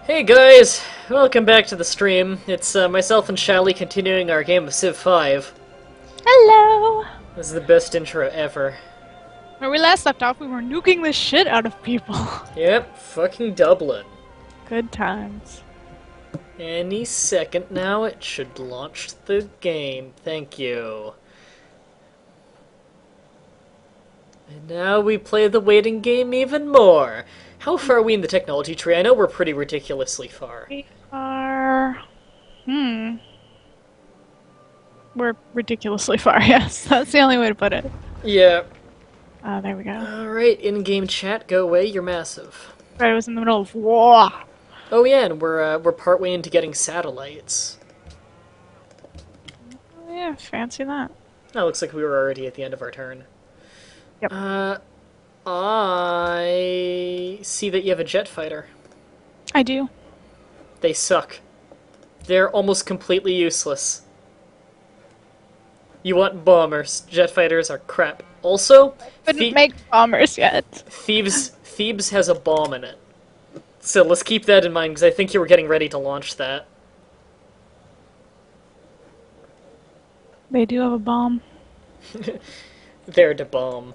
Hey guys, welcome back to the stream. It's myself and Shally continuing our game of Civ 5. Hello! This is the best intro ever. Where we last left off, we were nuking the shit out of people. Yep, fucking Dublin. Good times. Any second now it should launch the game. Thank you. And now we play the waiting game even more. How far are we in the technology tree? I know we're pretty ridiculously far. We are... We're ridiculously far, yes. That's the only way to put it. Yeah. There we go. Alright, in-game chat, go away, you're massive. Right, I was in the middle of war. Oh yeah, and we're partway into getting satellites. Oh, yeah, fancy that. Oh, looks like we were already at the end of our turn. Yep. I see that you have a jet fighter. I do. They suck. They're almost completely useless. You want bombers. Jet fighters are crap. Also, Couldn't make bombers yet. Thebes has a bomb in it. So let's keep that in mind, because I think you were getting ready to launch that. They do have a bomb. They're to bomb.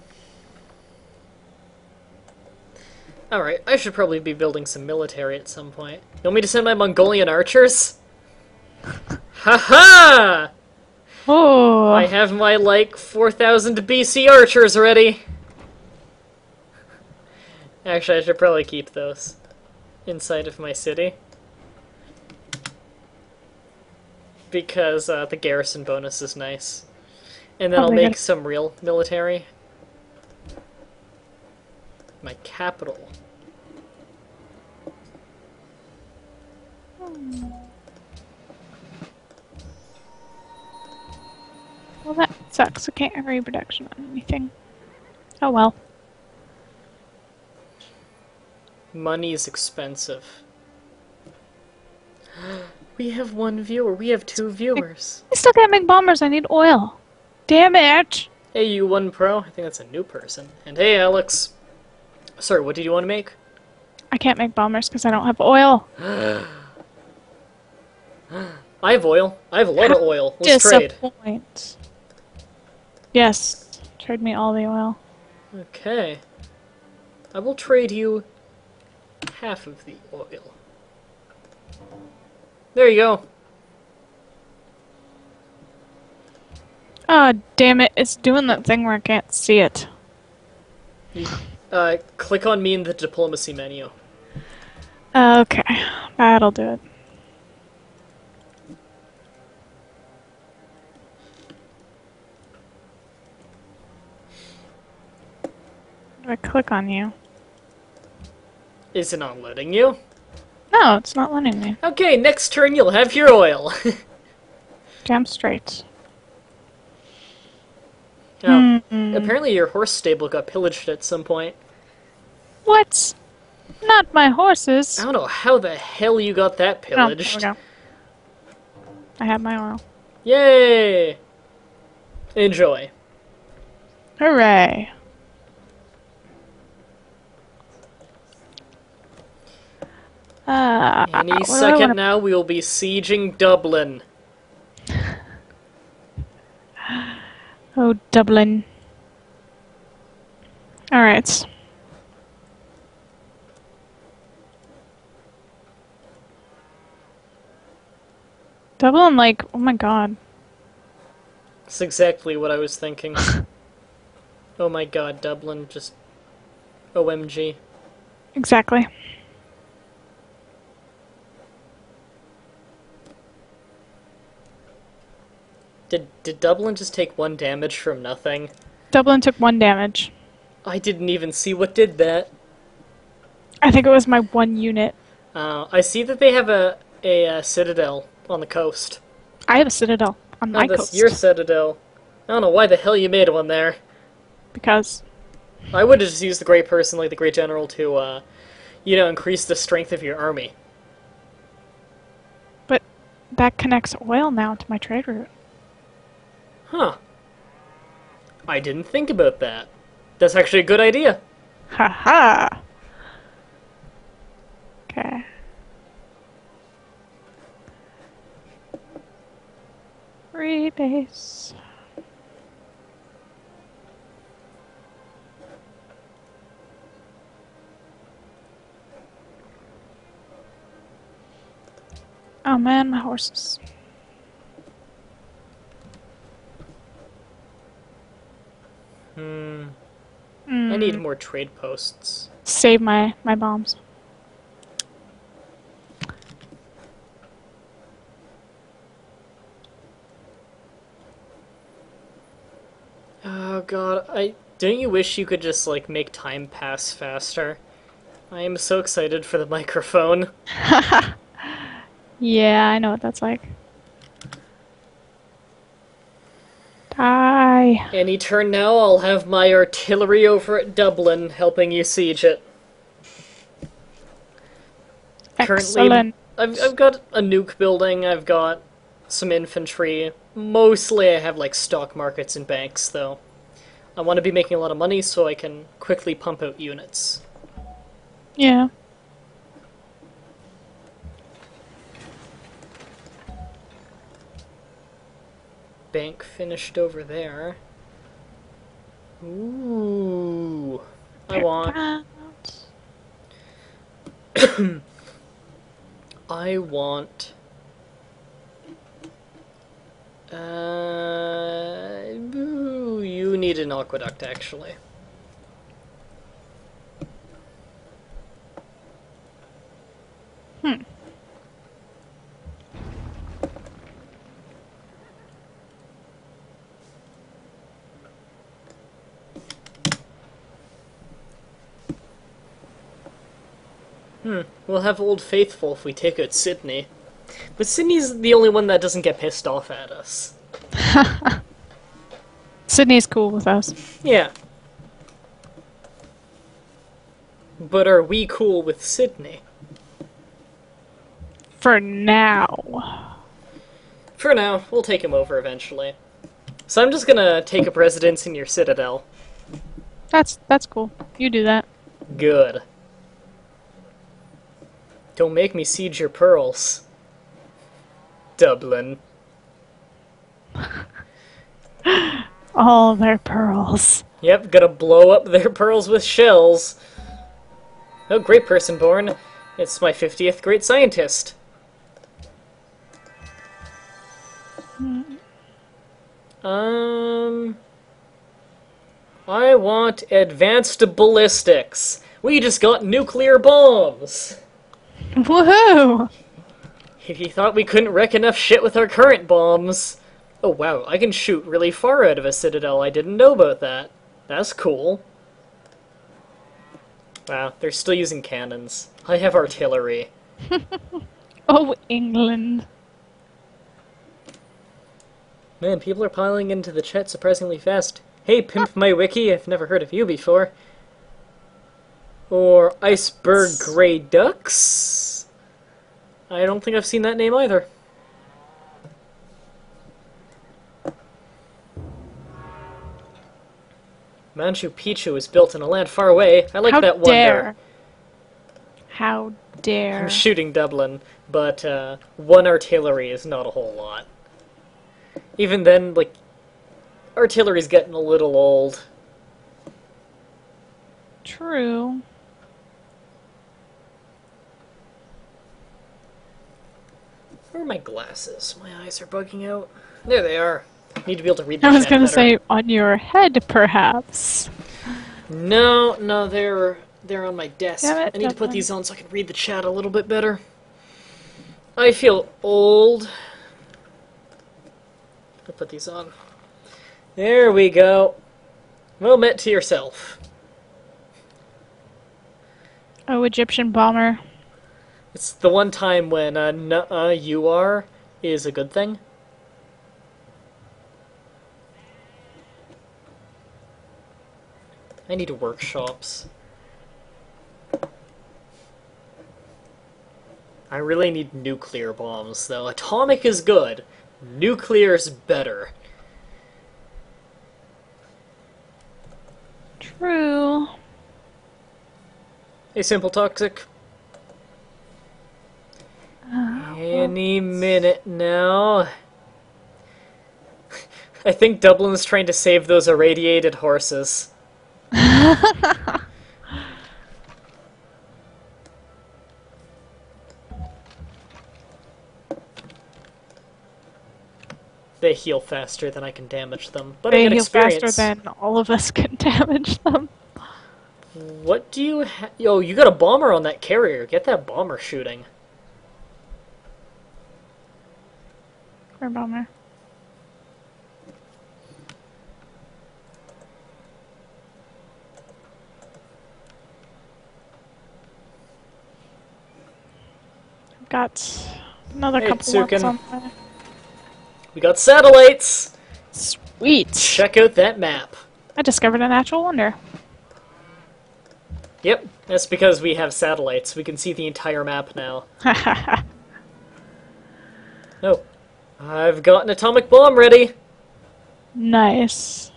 Alright, I should probably be building some military at some point. You want me to send my Mongolian archers? Haha! Oh! I have my, like, 4,000 BC archers ready! Actually, I should probably keep those inside of my city. Because the garrison bonus is nice. And then I'll make some real military. My capital. Well, that sucks. I can't have reproduction on anything. Oh well. Money is expensive. We have one viewer. We have 2 viewers. I still can't make bombers. I need oil. Damn it! Hey, you one pro. I think that's a new person. And hey, Alex. Sorry, what did you want to make? I can't make bombers because I don't have oil. I have oil. I have a lot of oil. Let's trade. Disappoint. Yes. Trade me all the oil. Okay. I will trade you half of the oil. There you go. Ah, damn it. It's doing that thing where I can't see it. Click on me in the diplomacy menu. Okay. That'll do it. Do I click on you? Is it not letting you? No, it's not letting me. Okay, next turn you'll have your oil. Damn straight. Oh, apparently your horse stable got pillaged at some point. What? Not my horses. I don't know how the hell you got that pillaged. Oh, there we go. I have my oil. Yay! Enjoy. Hooray. Any second now we will be sieging Dublin. Oh, Dublin. Alright. Dublin, like, oh my god. That's exactly what I was thinking. Oh my god, Dublin, just... OMG. Exactly. Did Dublin just take 1 damage from nothing? Dublin took 1 damage. I didn't even see what did that. I think it was my 1 unit. I see that they have a citadel on the coast. I have a citadel on my That's coast. your citadel. I don't know why the hell you made one there. Because... I would have just used the great person like the great general to, you know, increase the strength of your army. But that connects oil now to my trade route. Huh. I didn't think about that. That's actually a good idea. Haha! Okay. base. Oh man, my horses. I need more trade posts. Save my bombs. Oh god, don't you wish you could just, like, make time pass faster? I am so excited for the microphone. Yeah, I know what that's like. Die. Any turn now, I'll have my artillery over at Dublin helping you siege it. Excellent. Currently, I've got a nuke building, I've got some infantry. Mostly I have, like, stock markets and banks, though. I want to be making a lot of money so I can quickly pump out units. Yeah. Bank finished over there. Ooh. I want... I want... you need an aqueduct, actually. We'll have Old Faithful if we take out Sydney. But Sydney's the only one that doesn't get pissed off at us. Sydney's cool with us. Yeah. But are we cool with Sydney? For now. For now, we'll take him over eventually. So I'm just gonna take up residence in your citadel. That's cool. You do that. Good. Don't make me siege your pearls. Dublin. All their pearls. Yep, gonna blow up their pearls with shells. Oh, great person born. It's my 50th great scientist. I want advanced ballistics. We just got nuclear bombs. Woohoo! If you thought we couldn't wreck enough shit with our current bombs. Oh wow, I can shoot really far out of a citadel. I didn't know about that. That's cool. Wow, they're still using cannons. I have artillery. Oh, England. Man, people are piling into the chat surprisingly fast. Hey, Pimp My Wiki, I've never heard of you before. Or Iceberg Grey Ducks? I don't think I've seen that name either. Machu Picchu is built in a land far away. I like that wonder. How dare. I'm shooting Dublin, but one artillery is not a whole lot. Even then, like, artillery's getting a little old. True. Where are my glasses? My eyes are bugging out. There they are. Need to be able to read the I was chat gonna better. say on your head, perhaps. No, they're on my desk. Damn it, I need to put Dublin. these on so I can read the chat a little bit better. I feel old. I'll put these on. There we go. Well met to yourself. Oh, Egyptian bomber. It's the one time when you are is a good thing. I need workshops. I really need nuclear bombs, though. Atomic is good. Nuclear's better. True. Hey, Simple Toxic. Any minute now. I think Dublin's trying to save those irradiated horses. They heal faster than I can damage them, but I They get heal faster experience. than all of us can damage them. What do you Yo, you got a bomber on that carrier. Get that bomber shooting. Or bomber. I've got another Hey, couple Tsukin. ones on there. We got satellites! Sweet! Check out that map. I discovered a natural wonder. Yep, that's because we have satellites. We can see the entire map now. Oh, I've got an atomic bomb ready. Nice.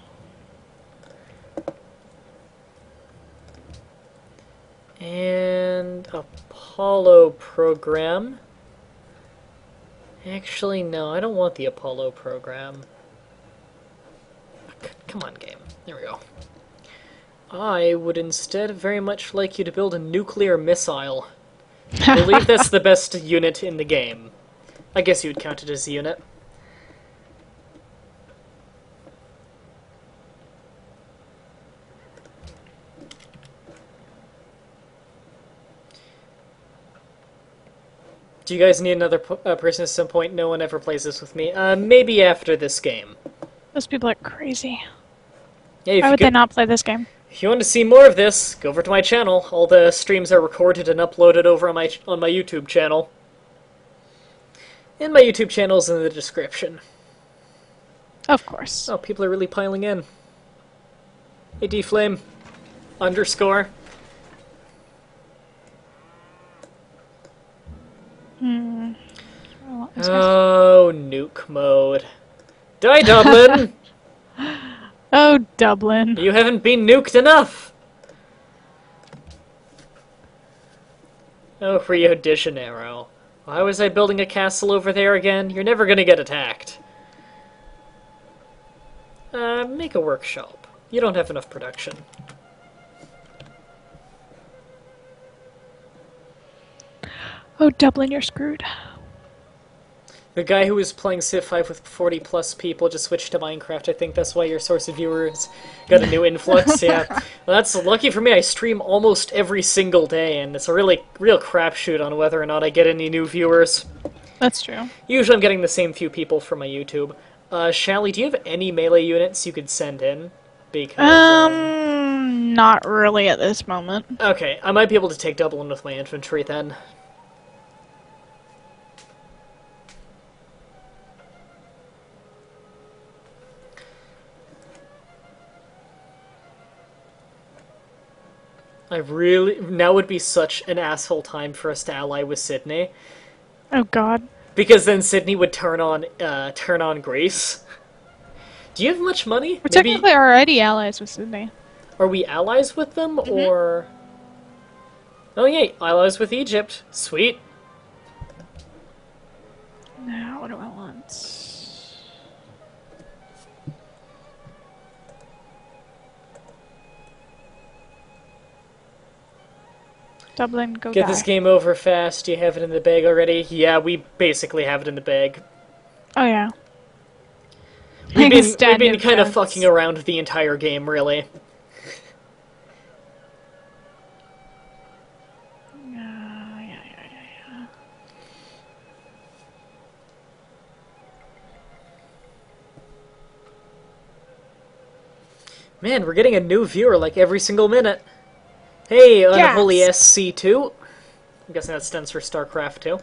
And Apollo program. Actually, no, I don't want the Apollo program. Come on, game. There we go. I would instead very much like you to build a nuclear missile. I believe that's the best unit in the game. I guess you would count it as a unit. Do you guys need another person at some point? No one ever plays this with me. Maybe after this game. Those people are crazy. Hey, Why would they not play this game? If you want to see more of this, go over to my channel. All the streams are recorded and uploaded over on my YouTube channel. And my YouTube channel is in the description. Of course. Oh, people are really piling in. Hey, D-Flame. Underscore. Oh, nuke mode. Die, Dublin! Oh, Dublin. You haven't been nuked enough! Oh, Rio de Janeiro. Why was I building a castle over there again? You're never gonna get attacked. Make a workshop. You don't have enough production. Oh, Dublin, you're screwed. The guy who was playing Civ 5 with 40 plus people just switched to Minecraft. I think that's why your source of viewers got a new influx. Yeah, well, that's lucky for me. I stream almost every single day, and it's a real crapshoot on whether or not I get any new viewers. That's true. Usually I'm getting the same few people from my YouTube. Shally, do you have any melee units you could send in? Because, Not really at this moment. okay, I might be able to take Dublin with my infantry then. Now would be such an asshole time for us to ally with Sydney. Oh, God. Because then Sydney would turn on Greece. Do you have much money? We're technically already allies with Sydney. Are we allies with them, or... Oh, yay, allies with Egypt. Sweet. Now, what do I want? Dublin, go Get die. this game over fast. Do you have it in the bag already? Yeah, we basically have it in the bag. Oh, yeah. We've been kind of fucking around the entire game, really. Yeah. Man, we're getting a new viewer like every single minute. Hey, Unholy SC2. I'm guessing that stands for StarCraft 2.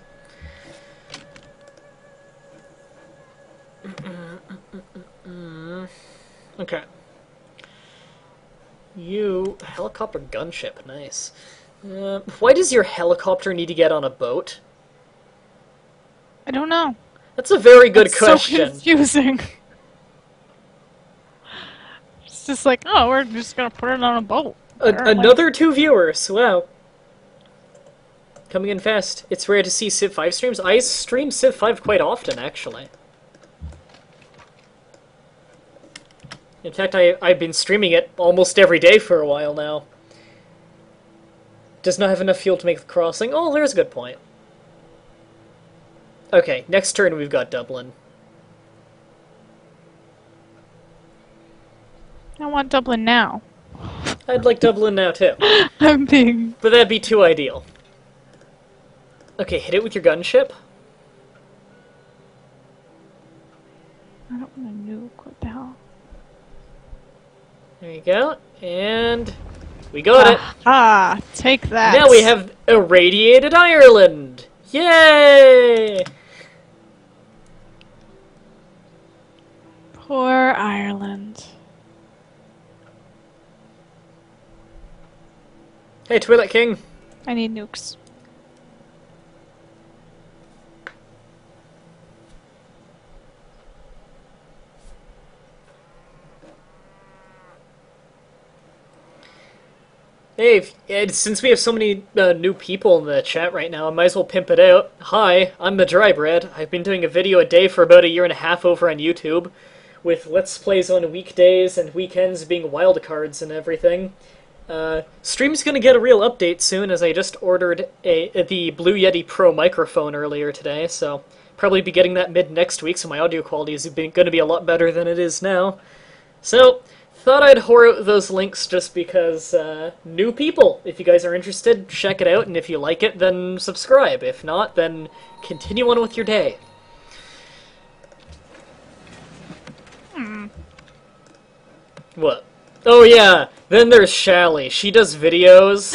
Okay. Helicopter gunship, nice. Why does your helicopter need to get on a boat? I don't know. That's a very good It's question. so confusing. It's just like, oh, we're just gonna put it on a boat. Another 2 viewers, wow. Coming in fast. It's rare to see Civ 5 streams. I stream Civ 5 quite often, actually. In fact, I've been streaming it almost every day for a while now. Does not have enough fuel to make the crossing. Oh, there's a good point. Okay, next turn we've got Dublin. I want Dublin now. I'd like Dublin now too. I'm being... But that'd be too ideal. Okay, hit it with your gunship. I don't want to nuke. What the hell? There you go. And we got it. Ah, take that. Now we have irradiated Ireland. Yay! Poor Ireland. Hey, Toilet King. I need nukes. Hey, since we have so many new people in the chat right now, I might as well pimp it out. Hi, I'm Mah-Dry-Bread. I've been doing a video a day for about a year and a half over on YouTube, with Let's Plays on weekdays and weekends being wildcards and everything. Stream's gonna get a real update soon, as I just ordered the Blue Yeti Pro microphone earlier today, so probably be getting that mid-next week, so my audio quality is gonna be a lot better than it is now. So, thought I'd whore out those links just because, new people. If you guys are interested, check it out, and if you like it, then subscribe. If not, then continue on with your day. What? Oh yeah, then there's Shally. She does videos,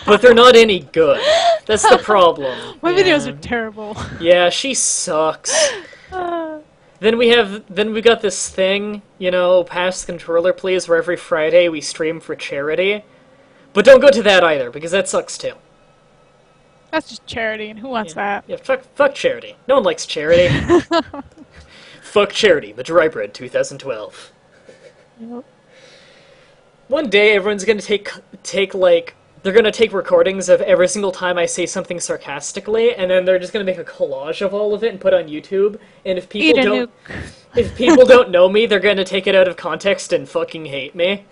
but they're not any good. That's the problem. My videos are terrible. Yeah, she sucks. Then we got this thing, you know, pass the controller please, where every Friday we stream for charity. But don't go to that either, because that sucks too. That's just charity, and who wants that? Yeah, fuck charity. No one likes charity. Fuck charity, Mah-Dry-Bread 2012. Yep. One day everyone's gonna take like, they're gonna take recordings of every single time I say something sarcastically, and then they're just gonna make a collage of all of it and put it on YouTube. And if people don't know me, they're gonna take it out of context and fucking hate me.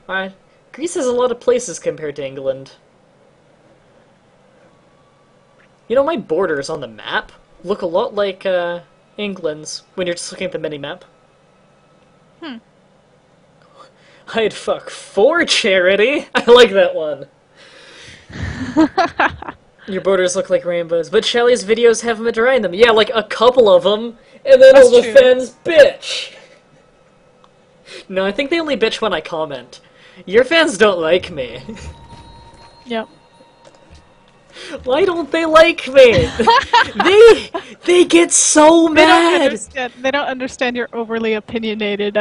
Alright. Greece has a lot of places compared to England. You know, my borders on the map look a lot like England's when you're just looking at the mini-map. I'd fuck for charity. I like that one. Your borders look like rainbows, but Shelly's videos have Mah-Dry in them. Yeah, like a couple of them, and then all the fans bitch. No, I think they only bitch when I comment. Your fans don't like me. Yep. Why don't they like me? they get so mad. They don't understand your overly opinionated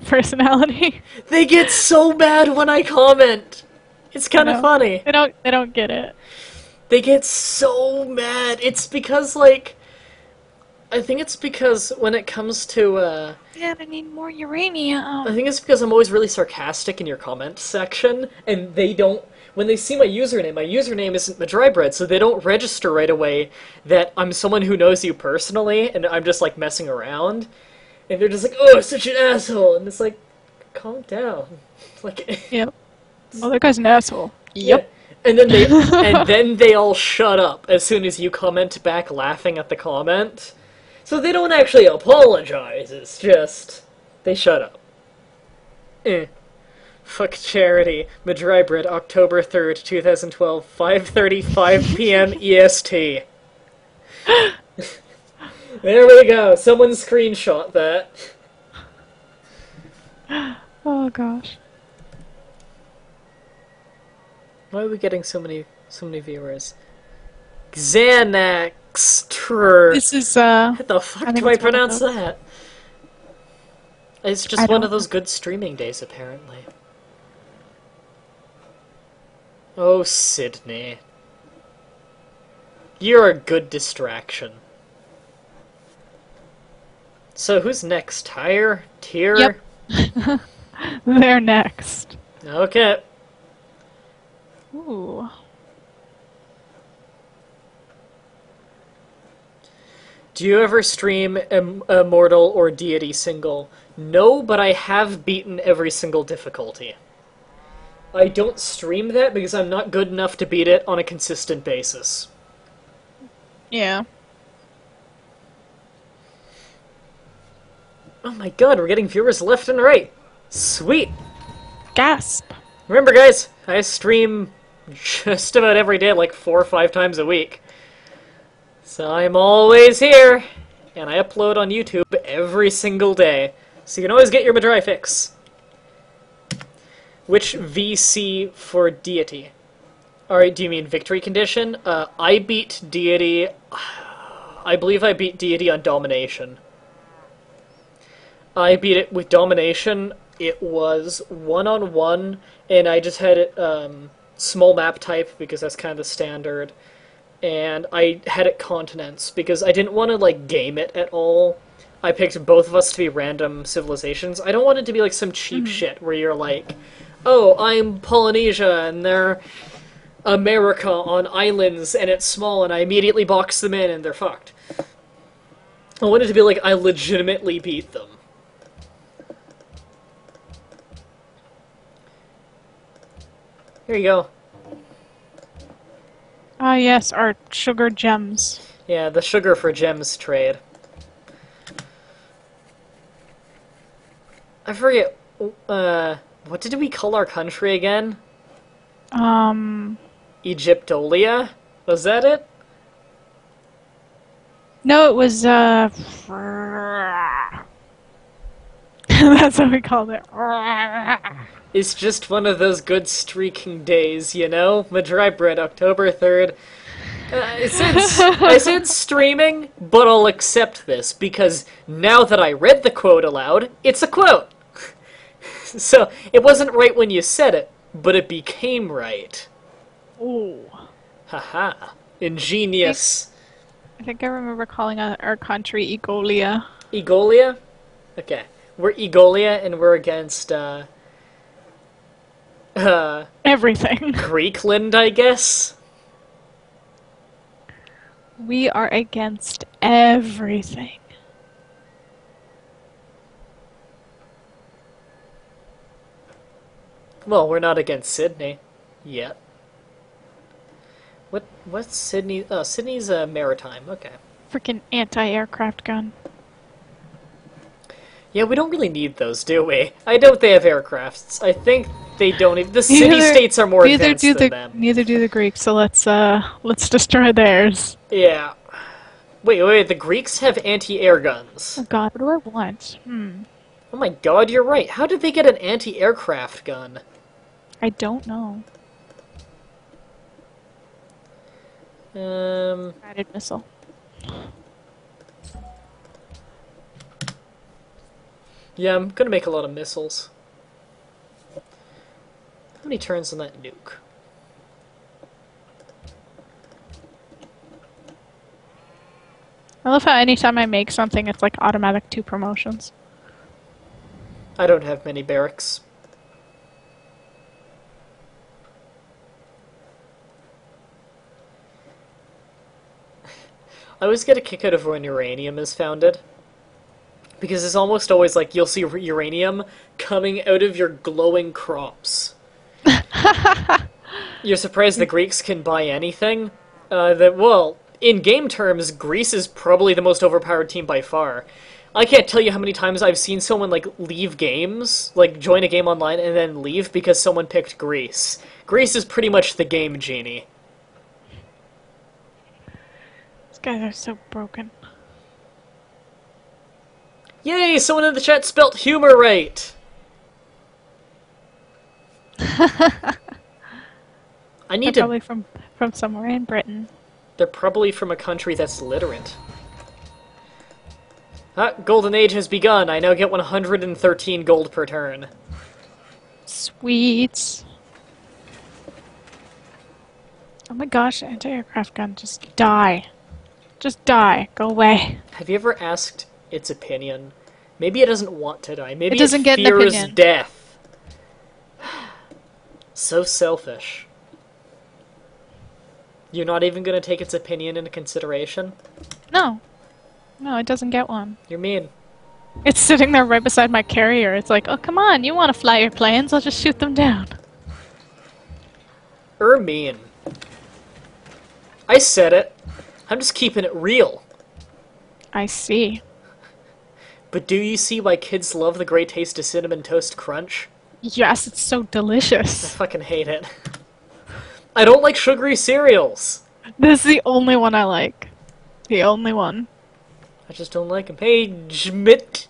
personality. They get so mad when I comment. It's kind of funny. They don't get it. They get so mad. It's because, like, I think it's because when it comes to Yeah, I need more uranium. I think it's because I'm always really sarcastic in your comment section, and they don't. When they see my username isn't Mah-Dry-Bread, so they don't register right away that I'm someone who knows you personally, and I'm just, like, messing around. And they're just like, oh, such an asshole! And it's like, calm down. Like, yep. Oh, that guy's an asshole. Yep. And then they all shut up as soon as you comment back laughing at the comment. So they don't actually apologize, it's just, they shut up. Fuck charity. Mah-Dry-Bread, October 3rd, 2012, 5:35 p.m. EST. There we go. Someone screenshot that. Oh gosh. Why are we getting so many viewers? Xanax. This is How the fuck do I pronounce that? It's just one of those good streaming days, apparently. Oh, Sydney. You're a good distraction. So, who's next? Tyre? Tyr? Yep. They're next. Okay. Ooh. Do you ever stream Immortal or Deity single? No, but I have beaten every single difficulty. I don't stream that because I'm not good enough to beat it on a consistent basis. Yeah. Oh my god, we're getting viewers left and right. Sweet. Gasp. Remember, guys, I stream just about every day, like 4 or 5 times a week. So I'm always here, and I upload on YouTube every single day. So you can always get your Mah-Dry fix. Which VC for Deity? Alright, do you mean Victory Condition? I beat Deity... I believe I beat Deity on Domination. I beat it with Domination. It was 1-on-1, and I just had it small map type, because that's kind of the standard. And I had it continents, because I didn't want to, like, game it at all. I picked both of us to be random civilizations. I don't want it to be, like, some cheap shit where you're like, oh, I'm Polynesia, and they're America on islands, and it's small, and I immediately box them in, and they're fucked. I want it to be like, I legitimately beat them. Here you go. Ah, yes, our sugar gems. Yeah, the sugar for gems trade. I forget, what did we call our country again? Egyptolia? Was that it? No, it was, that's what we called it. It's just one of those good streaking days, you know? Mah-Dry-Bread, October 3rd. I said streaming, but I'll accept this, because now that I read the quote aloud, it's a quote! So, it wasn't right when you said it, but it became right. Ooh. Haha. Ingenious. I think I remember calling our country Egolia. Egolia? Okay. We're Egolia, and we're against, Everything. Greekland, I guess? We are against everything. Well, we're not against Sydney. Yet. What's Sydney? Oh, Sydney's maritime. Okay. Freaking anti-aircraft gun. Yeah, we don't really need those, do we? I doubt they have aircrafts. I think they don't even... The city-states are more advanced than them. Neither do the Greeks, so let's destroy theirs. Yeah. Wait, the Greeks have anti-air guns. Oh god, what do I want? Oh my god, you're right. How did they get an anti-aircraft gun? I don't know. Guided missile. Yeah, I'm gonna make a lot of missiles. How many turns on that nuke? I love how anytime I make something, it's like automatic 2 promotions. I don't have many barracks. I always get a kick out of when uranium is founded. Because it's almost always like you'll see uranium coming out of your glowing crops. You're surprised the Greeks can buy anything? Well, in game terms, Greece is probably the most overpowered team by far. I can't tell you how many times I've seen someone, like, leave games, like, join a game online and then leave because someone picked Greece. Greece is pretty much the game genie. These guys are so broken. Yay, someone in the chat spelt humor right! I need They're to... probably from somewhere in Britain. They're probably from a country that's literate. Ah, Golden Age has begun. I now get 113 gold per turn. Sweet. Oh my gosh, anti-aircraft gun, just die. Just die. Go away. Have you ever asked its opinion? Maybe it doesn't want to die. Maybe It doesn't get an fears opinion. death. So selfish. You're not even going to take its opinion into consideration? No. No, it doesn't get one. You're mean. It's sitting there right beside my carrier. It's like, oh, come on, you want to fly your planes? I'll just shoot them down. Mean. I said it. I'm just keeping it real. I see. But do you see why kids love the great taste of Cinnamon Toast Crunch? Yes, it's so I delicious. fucking hate it. I don't like sugary cereals. This is the only one I like. The only one. I just don't like them. Hey, Schmidt.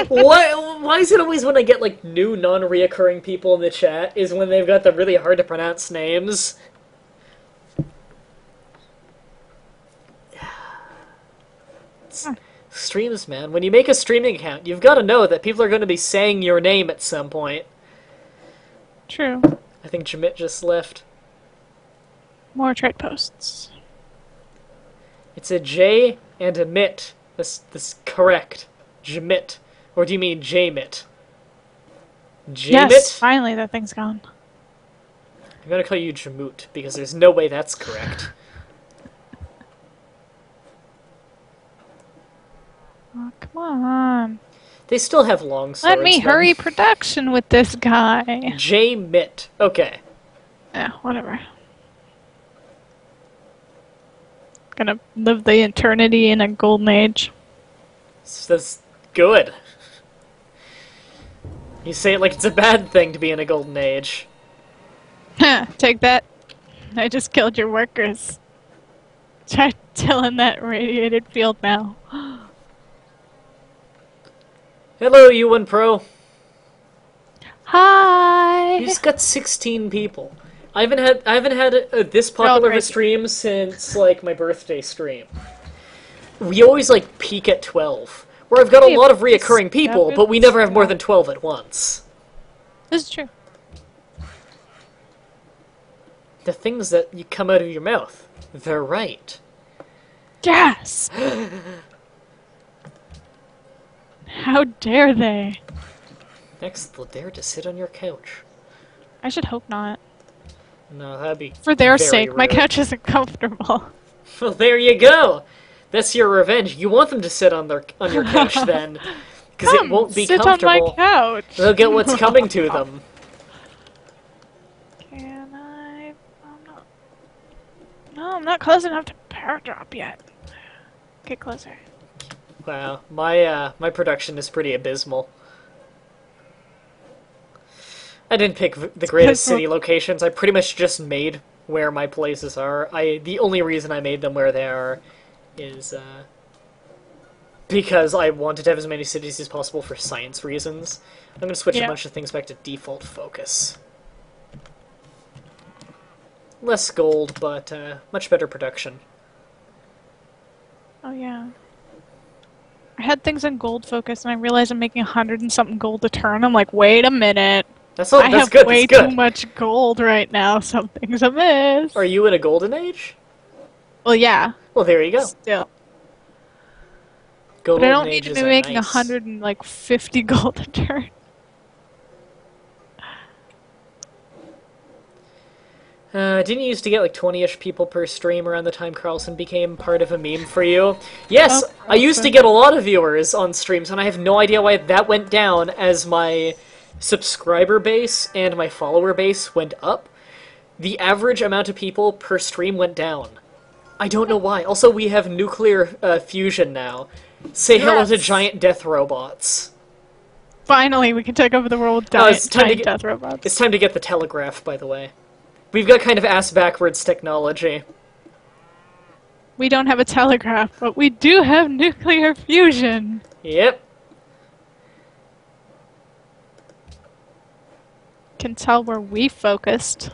Why is it always when I get, like, new non-reoccurring people in the chat is when they've got the really hard-to-pronounce names? Streams, man. When you make a streaming account, you've got to know that people are going to be saying your name at some point. True. I think Jamit just left. More trade posts. It's a J and a mit. This correct. Jamit. Or do you mean J-mit? J-mit? Yes, finally that thing's gone. I'm gonna call you Jamut, because there's no way that's correct. Oh, come on. They still have long swords. Let me then. hurry production with this guy. J-mit. Okay. Yeah, whatever. Gonna live the eternity in a golden age. That's good. You say it like it's a bad thing to be in a golden age. Take that. I just killed your workers. Try tilling that radiated field now. Hello, U1 Pro. Hi! You just got 16 people. I haven't had this popular of a stream since, like, my birthday stream. We always, like, peak at 12. Where I've got a lot of reoccurring people, but we never have more than 12 at once. This is true. The things that you come out of your mouth, they're right. Yes! How dare they? Next, they'll dare to sit on your couch. I should hope not. No, that'd be For their very sake, my rude. couch isn't comfortable. Well, there you go. That's your revenge. You want them to sit on your couch then, because it won't be sit comfortable. on my couch. They'll get what's coming to them. Can I? I'm not. No, I'm not close enough to power drop yet. Get closer. Wow, my production is pretty abysmal. I didn't pick the greatest city locations. I pretty much just made where my places are. The only reason I made them where they are is because I wanted to have as many cities as possible for science reasons. I'm going to switch a bunch of things back to default focus. Less gold, but much better production. Oh yeah. I had things in gold focus, and I realized I'm making 100 and something gold a turn. I'm like, wait a minute. That's I have good. way That's good. too much gold right now. Something's amiss. Are you in a golden age? Well, yeah. Well, there you go. Still. Golden But I don't need to ages be are making nice. 150 gold a turn. Didn't you used to get like 20-ish people per stream around the time Carlson became part of a meme for you? Yes, Oh, I used to get a lot of viewers on streams, and I have no idea why that went down as my subscriber base and my follower base went up. The average amount of people per stream went down. I don't know why. Also, we have nuclear fusion now. Say hello to giant death robots. Finally, we can take over the world with giant death robots. It's time to get the telegraph, by the way. We've got kind of ass-backwards technology. We don't have a telegraph, but we do have nuclear fusion. Yep. Can tell where we focused.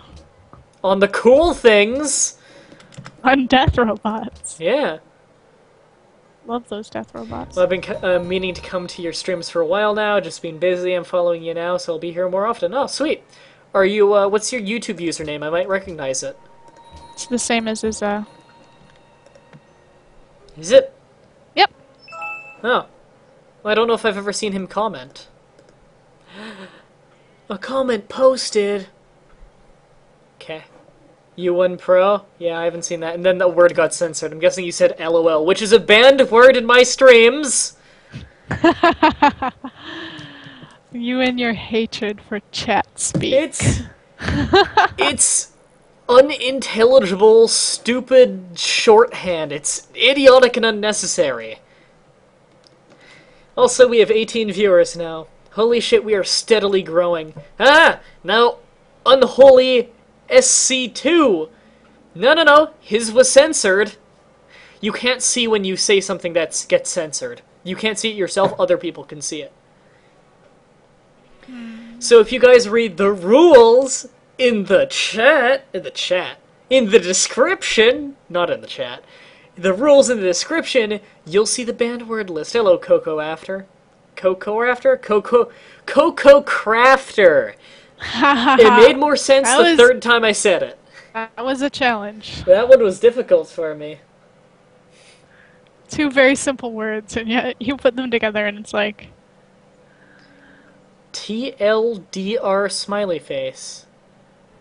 On the cool things! On death robots. Yeah. Love those death robots. Well, I've been meaning to come to your streams for a while now, just been busy. I'm following you now, so I'll be here more often. Oh, sweet. Are you, what's your YouTube username? I might recognize it. It's the same as his, Is it? Yep. Oh. Well, I don't know if I've ever seen him comment. A comment posted! Okay. U1 Pro? Yeah, I haven't seen that. And then the word got censored. I'm guessing you said LOL, which is a banned word in my streams. You and your hatred for chat speak. It's unintelligible, stupid shorthand. It's idiotic and unnecessary. Also, we have 18 viewers now. Holy shit, we are steadily growing. Ah! Now, unholy SC2. No. His was censored. You can't see when you say something that gets censored. You can't see it yourself, other people can see it. So if you guys read the rules in the description, not in the chat, the rules in the description, you'll see the banned word list. Hello, Coco After. Coco Crafter. It made more sense the third time I said it. That was a challenge. That one was difficult for me. Two very simple words, and yet you put them together and it's like... TLDR smiley face.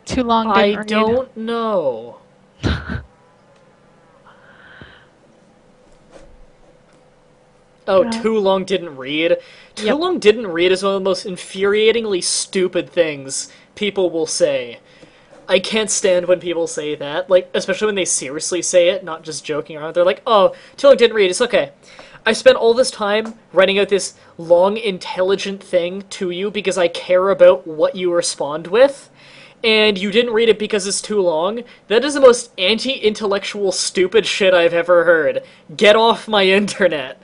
Too long didn't read. I don't know. Oh, too long didn't read? Too long didn't read is one of the most infuriatingly stupid things people will say. I can't stand when people say that, like, especially when they seriously say it, not just joking around. They're like, oh, too long didn't read, it's okay. I spent all this time writing out this long, intelligent thing to you because I care about what you respond with, and you didn't read it because it's too long. That is the most anti-intellectual stupid shit I've ever heard. Get off my internet.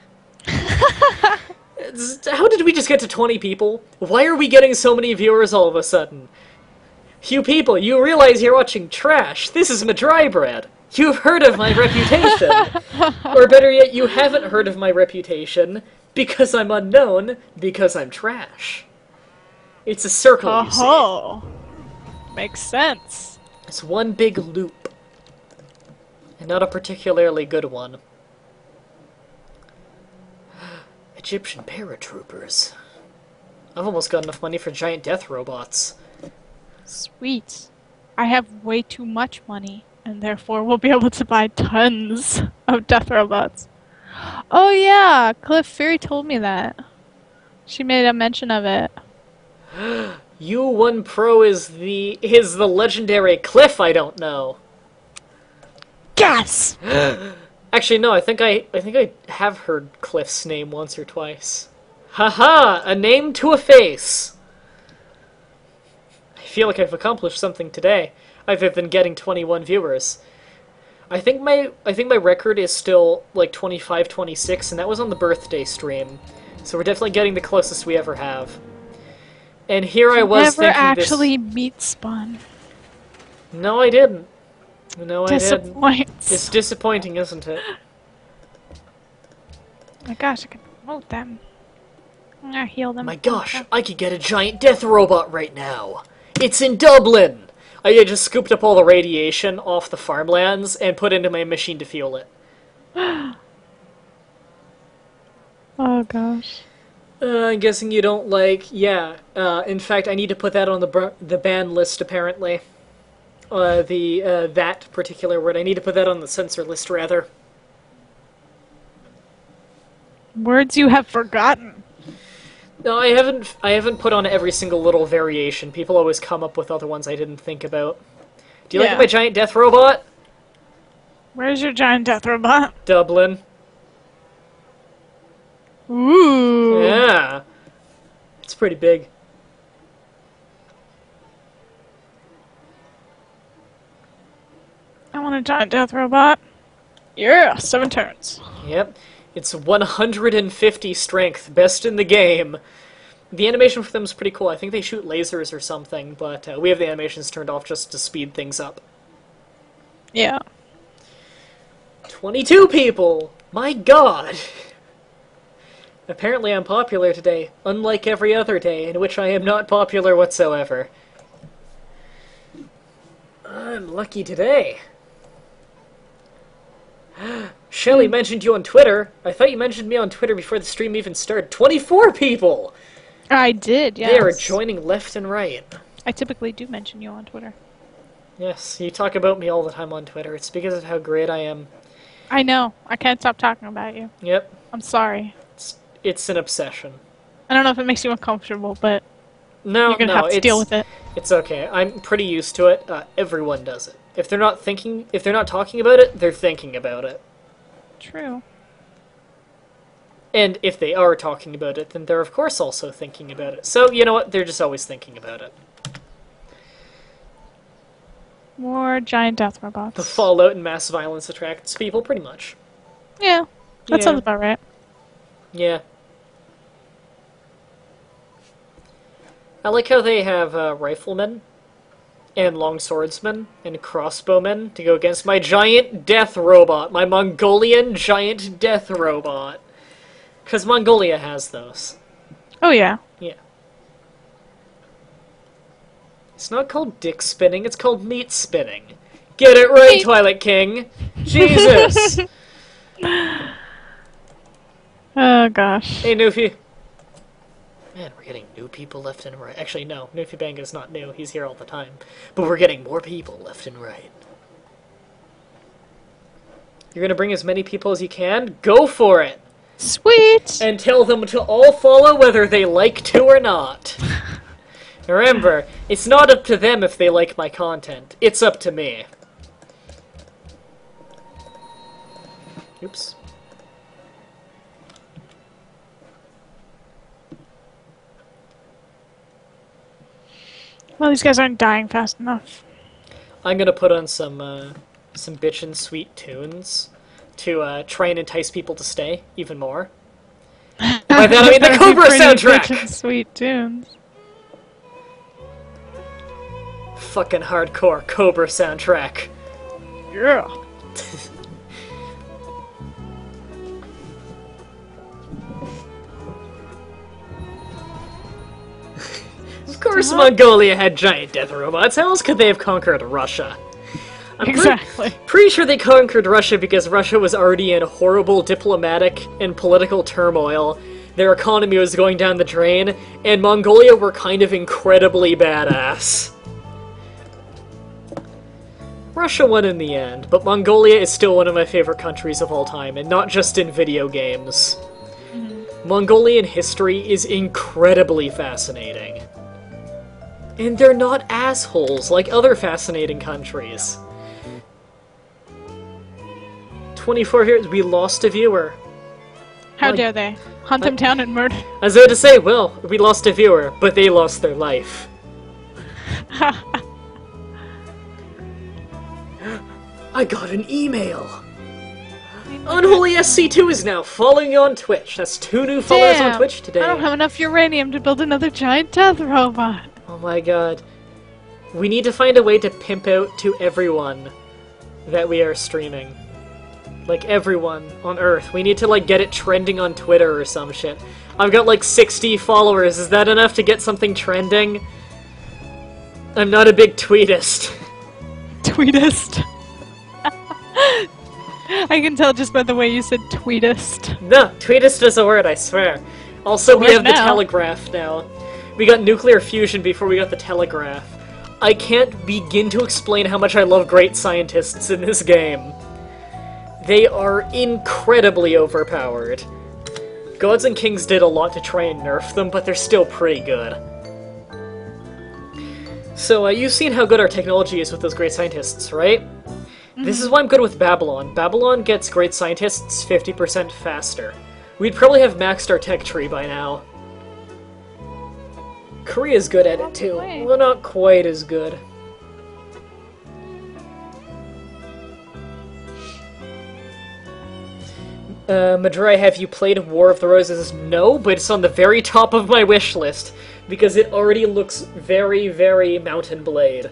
How did we just get to 20 people? Why are we getting so many viewers all of a sudden? You people, you realize you're watching trash. This is Mah-Dry-Bread. You've heard of my reputation. Or better yet, you haven't heard of my reputation because I'm unknown, because I'm trash. It's a circle, you see. Oh, makes sense. It's one big loop. And not a particularly good one. Egyptian paratroopers. I've almost got enough money for giant death robots. Sweet. I have way too much money, and therefore we'll be able to buy tons of death robots. Oh yeah, Cliff Fury told me that. She made a mention of it. U1 Pro is the legendary Cliff I don't know. Yes! Actually, no, I think I have heard Cliff's name once or twice. Haha! A name to a face! I feel like I've accomplished something today. I've been getting 21 viewers. I think my record is still like 25, 26, and that was on the birthday stream. So we're definitely getting the closest we ever have. And here I was thinking never actually meat spawn. No, I didn't. No, I didn't. Disappoints. It's disappointing, isn't it? Oh my gosh, I can promote them. I heal them. My gosh, I could get a giant death robot right now. It's in Dublin! I just scooped up all the radiation off the farmlands and put into my machine to fuel it. Oh gosh. I'm guessing you don't like... Yeah, in fact, I need to put that on the ban list, apparently. That particular word. I need to put that on the censor list, rather. Words you have forgotten. No, I haven't put on every single little variation. People always come up with other ones I didn't think about. Do you like my giant death robot? Where's your giant death robot? Dublin. Ooh. Yeah. It's pretty big. I want a giant death robot. Yeah, 7 turns. Yep. It's 150 strength, best in the game. The animation for them is pretty cool. I think they shoot lasers or something, but we have the animations turned off just to speed things up. Yeah. 22 people! My god! Apparently I'm popular today, unlike every other day in which I am not popular whatsoever. I'm lucky today. Shelly mentioned you on Twitter. I thought you mentioned me on Twitter before the stream even started. 24 people! I did, yes. They are joining left and right. I typically do mention you on Twitter. Yes, you talk about me all the time on Twitter. It's because of how great I am. I know. I can't stop talking about you. Yep. I'm sorry. It's an obsession. I don't know if it makes you uncomfortable, but No, you're gonna no, have to deal with it. it's okay. I'm pretty used to it. Everyone does it. If they're not talking about it, they're thinking about it. True. And if they are talking about it, then they're of course also thinking about it. So, you know what? They're just always thinking about it. More giant death robots. The fallout and mass violence attracts people, pretty much. Yeah, that Yeah. sounds about right. Yeah. I like how they have riflemen and longswordsmen and crossbowmen to go against my giant death robot, my Mongolian giant death robot. Because Mongolia has those. Oh yeah. Yeah. It's not called dick spinning, it's called meat spinning. Get it right, Meat. Twilight King! Jesus! Oh gosh. Hey, Newfie. Man, we're getting new people left and right. Actually, no, Newfie Banga's not new, he's here all the time. But we're getting more people left and right. You're gonna bring as many people as you can? Go for it! Sweet! And tell them to all follow whether they like to or not. Remember, it's not up to them if they like my content. It's up to me. Oops. Well, these guys aren't dying fast enough. I'm gonna put on some bitchin' sweet tunes to try and entice people to stay even more. By that I mean the Better be Cobra pretty soundtrack! bitchin' sweet tunes. Fucking hardcore Cobra soundtrack. Yeah. Of course Mongolia had giant death robots. How else could they have conquered Russia? Exactly. Pretty sure they conquered Russia because Russia was already in horrible diplomatic and political turmoil. Their economy was going down the drain, and Mongolia were kind of incredibly badass. Russia won in the end, but Mongolia is still one of my favorite countries of all time, and not just in video games. Mongolian history is incredibly fascinating. And they're not assholes like other fascinating countries. 24 years, we lost a viewer. How Like- dare they? Hunt them down and murder. I was about to say, well, we lost a viewer, but they lost their life. I got an email! Unholy SC2 is now following you on Twitch. That's 2 new followers on Damn, Twitch today. I don't have enough uranium to build another giant death robot. Oh my god. We need to find a way to pimp out to everyone that we are streaming. Like, everyone on Earth. We need to, like, get it trending on Twitter or some shit. I've got, like, 60 followers. Is that enough to get something trending? I'm not a big tweetist. Tweetist. I can tell just by the way you said tweetist. No, tweetist is a word, I swear. Also, we Word have the now. telegraph now. We got nuclear fusion before we got the telegraph. I can't begin to explain how much I love great scientists in this game. They are incredibly overpowered. Gods and Kings did a lot to try and nerf them, but they're still pretty good. So, you've seen how good our technology is with those great scientists, right? This is why I'm good with Babylon. Babylon gets great scientists 50% faster. We'd probably have maxed our tech tree by now. Korea's good at it too. Probably. Well, not quite as good. Mah-Dry, have you played War of the Roses? No, but it's on the very top of my wish list, because it already looks very, very Mountain Blade.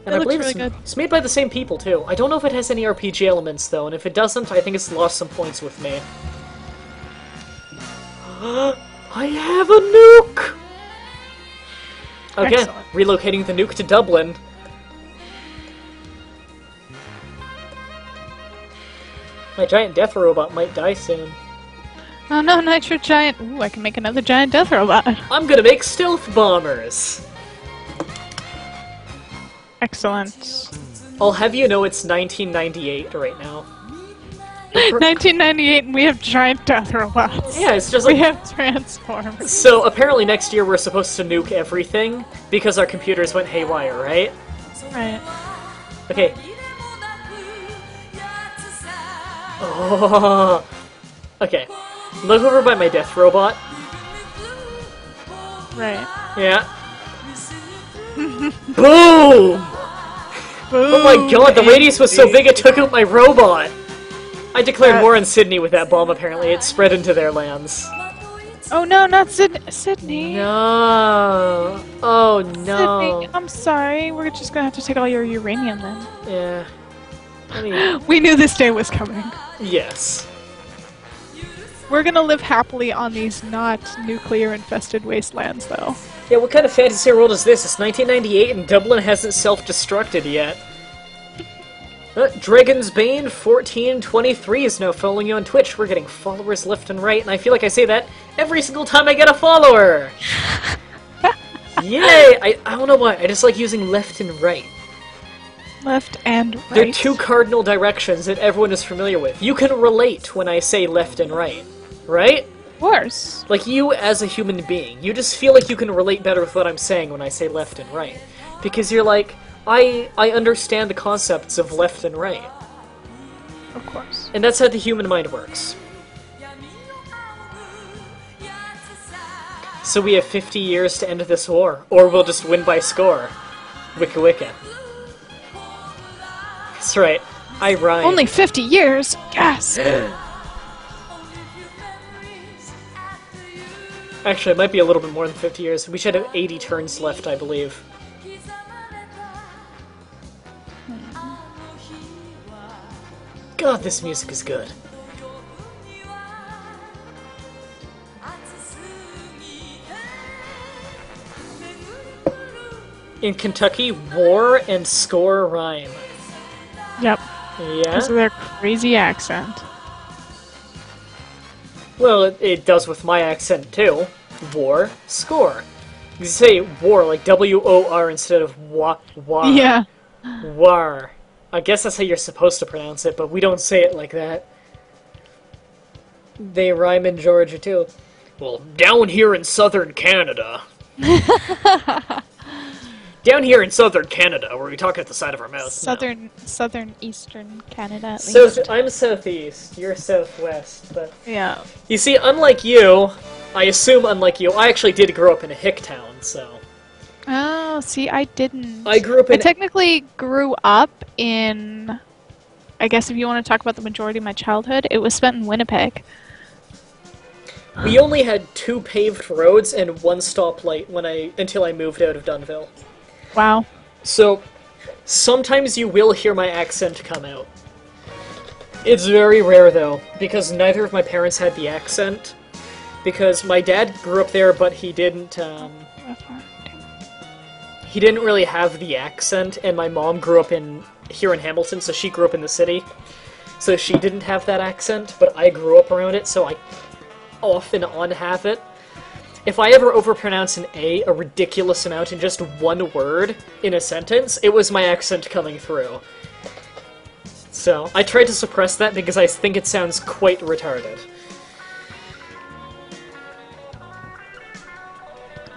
And It I looks believe really it's, good. it's made by the same people, too. I don't know if it has any RPG elements, though, and if it doesn't, I think it's lost some points with me. I have a nuke! Again, Excellent. relocating the nuke to Dublin. My giant death robot might die soon. Oh no, Nitro Giant. Ooh, I can make another giant death robot. I'm gonna make stealth bombers! Excellent. I'll have you know it's 1998 right now. 1998, and we have giant death robots. Yeah, it's just We like... have Transformers. So apparently next year we're supposed to nuke everything because our computers went haywire, right? Right. Okay. Oh. Okay. Look over by my death robot. Right. Yeah. Boom! Oh my god, the radius was so big it took out my robot! I declared war on Sydney with that bomb, apparently. It spread into their lands. Oh no, not Sydney. No. Oh no. Sydney, I'm sorry. We're just gonna have to take all your uranium then. Yeah. I mean, We knew this day was coming. yes. We're gonna live happily on these not nuclear-infested wastelands, though. Yeah, what kind of fantasy world is this? It's 1998 and Dublin hasn't self-destructed yet. Dragon's Bane 1423 is now following you on Twitch. We're getting followers left and right, and I feel like I say that every single time I get a follower! Yay! I don't know why, I just like using left and right. Left and right. They're two cardinal directions that everyone is familiar with. You can relate when I say left and right, right? Of course. Like you as a human being. You just feel like you can relate better with what I'm saying when I say left and right. Because you're like, I understand the concepts of left and right. Of course. And that's how the human mind works. So we have 50 years to end this war, or we'll just win by score. Wicca wicca. That's right, I rhyme. Only 50 years? Yes! Actually, it might be a little bit more than 50 years. We should have 80 turns left, I believe. God, this music is good. In Kentucky, war and score rhyme. Yep. Yeah? Because of their crazy accent. Well, it does with my accent, too. War, score. You say war like W-O-R instead of war. Yeah. War. I guess that's how you're supposed to pronounce it, but we don't say it like that. They rhyme in Georgia, too. Well, down here in southern Canada... Down here in southern Canada, where we talk at the side of our mouth. Southern eastern Canada, at least. I'm southeast, you're southwest, but... Yeah. You see, unlike you, I assume unlike you, I actually did grow up in a hick town, so... Oh, see, I didn't. I grew up in... I technically grew up in... I guess if you want to talk about the majority of my childhood, it was spent in Winnipeg. We only had 2 paved roads and 1 stoplight until I moved out of Dunnville. Wow. So, sometimes you will hear my accent come out. It's very rare, though, because neither of my parents had the accent. Because my dad grew up there, but he didn't really have the accent, and my mom grew up here in Hamilton, so she grew up in the city. So she didn't have that accent, but I grew up around it, so I off and on have it. If I ever overpronounce an A a ridiculous amount in just one word in a sentence, it was my accent coming through. So, I tried to suppress that because I think it sounds quite retarded.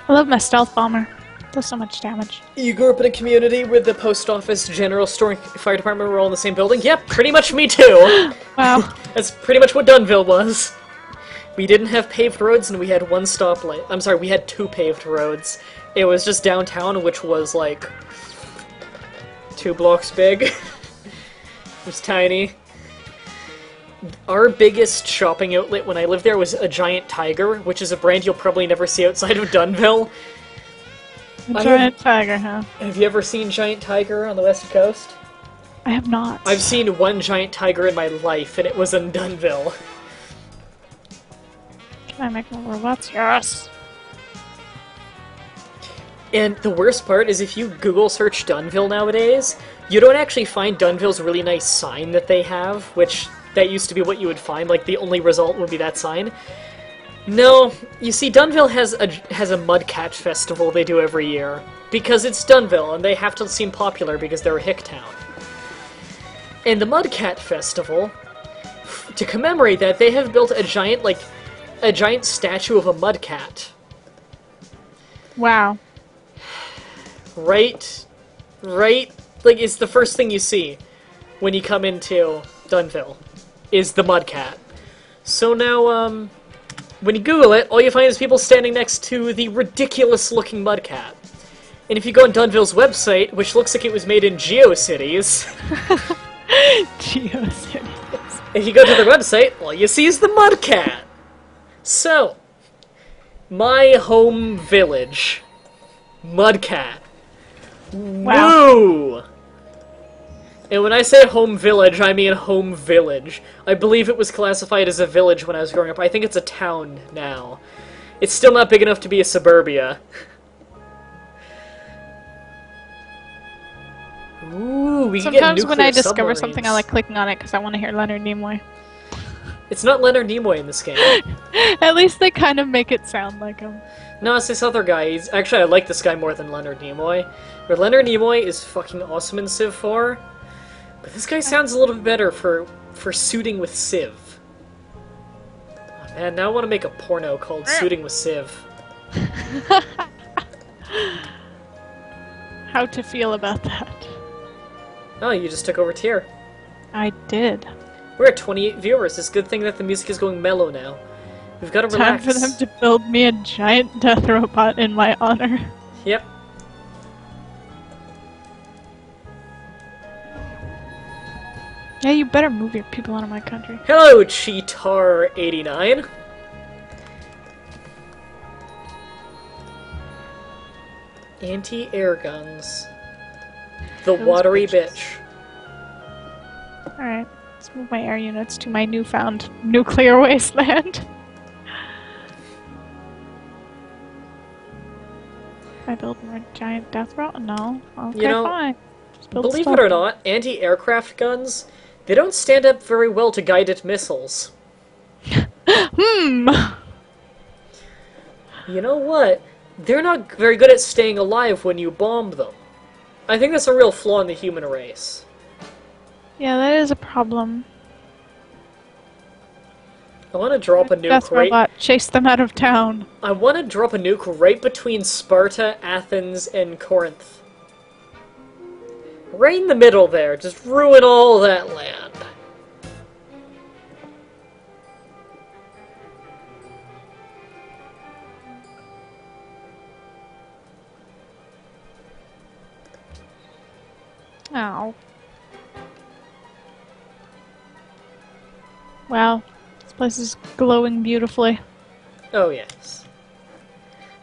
I love my stealth bomber. Does so much damage. You grew up in a community where the post office, general store, and fire department were all in the same building? Yep, pretty much me too! Wow. That's pretty much what Dunnville was. We didn't have paved roads, and we had 1 stoplight. I'm sorry, we had 2 paved roads. It was just downtown, which was, like, 2 blocks big. It was tiny. Our biggest shopping outlet when I lived there was a Giant Tiger, which is a brand you'll probably never see outside of Dunnville. Giant Tiger, huh? Have you ever seen Giant Tiger on the West Coast? I have not. I've seen 1 Giant Tiger in my life, and it was in Dunnville. Can I make more robots? Yes! And the worst part is if you Google search Dunnville nowadays, you don't actually find Dunnville's really nice sign that they have, which that used to be what you would find, like the only result would be that sign. No, you see, Dunville has a Mudcat festival they do every year because it's Dunville and they have to seem popular because they're a hick town. And the Mudcat festival, to commemorate that, they have built a giant statue of a mudcat. Wow. Right, like it's the first thing you see when you come into Dunville, is the mudcat. So now, when you Google it, all you find is people standing next to the ridiculous-looking mudcat. And if you go on Dunville's website, which looks like it was made in GeoCities, GeoCities. if you go to their website, all you see is the mudcat. So, my home village, Mudcat. Wow. Woo! And when I say home village, I mean home village. I believe it was classified as a village when I was growing up. I think it's a town now. It's still not big enough to be a suburbia. Ooh, we can get Sometimes when I nuclear discover submarines. something, I like clicking on it because I want to hear Leonard Nimoy. It's not Leonard Nimoy in this game. At least they kind of make it sound like him. No, it's this other guy. Actually, I like this guy more than Leonard Nimoy. But Leonard Nimoy is fucking awesome in Civ 4. But this guy sounds a little bit better for suiting with Civ. Oh, man, now I want to make a porno called Suiting with Civ. How to feel about that? Oh, you just took over tier. I did. We're at 28 viewers. It's a good thing that the music is going mellow now. We've got to Time relax. for them to build me a giant death robot in my honor. Yep. Yeah, you better move your people out of my country. Hello, Cheetar89. Anti-air guns. The Those watery bitches. bitch. Alright, let's move my air units to my newfound nuclear wasteland. I build more giant death robot? No. Okay, You know, fine. Just build Believe stuff. it or not, anti-aircraft guns, they don't stand up very well to guided missiles. Hmm. You know what? They're not very good at staying alive when you bomb them. I think that's a real flaw in the human race. Yeah, that is a problem. I want to drop a nuke Death right... robot, chase them out of town. I want to drop a nuke right between Sparta, Athens, and Corinth. Right in the middle there. Just ruin all that land. Ow. Wow. This place is glowing beautifully. Oh, yes.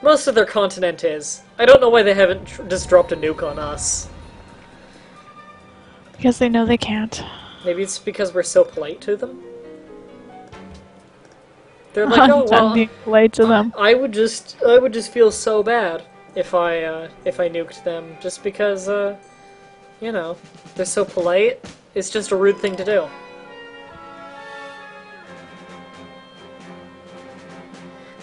Most of their continent is. I don't know why they haven't just dropped a nuke on us. Because they know they can't. Maybe it's because we're so polite to them? They're like, oh, I'm well, being polite to them. I would just feel so bad if I nuked them, just because, you know, they're so polite. It's just a rude thing to do.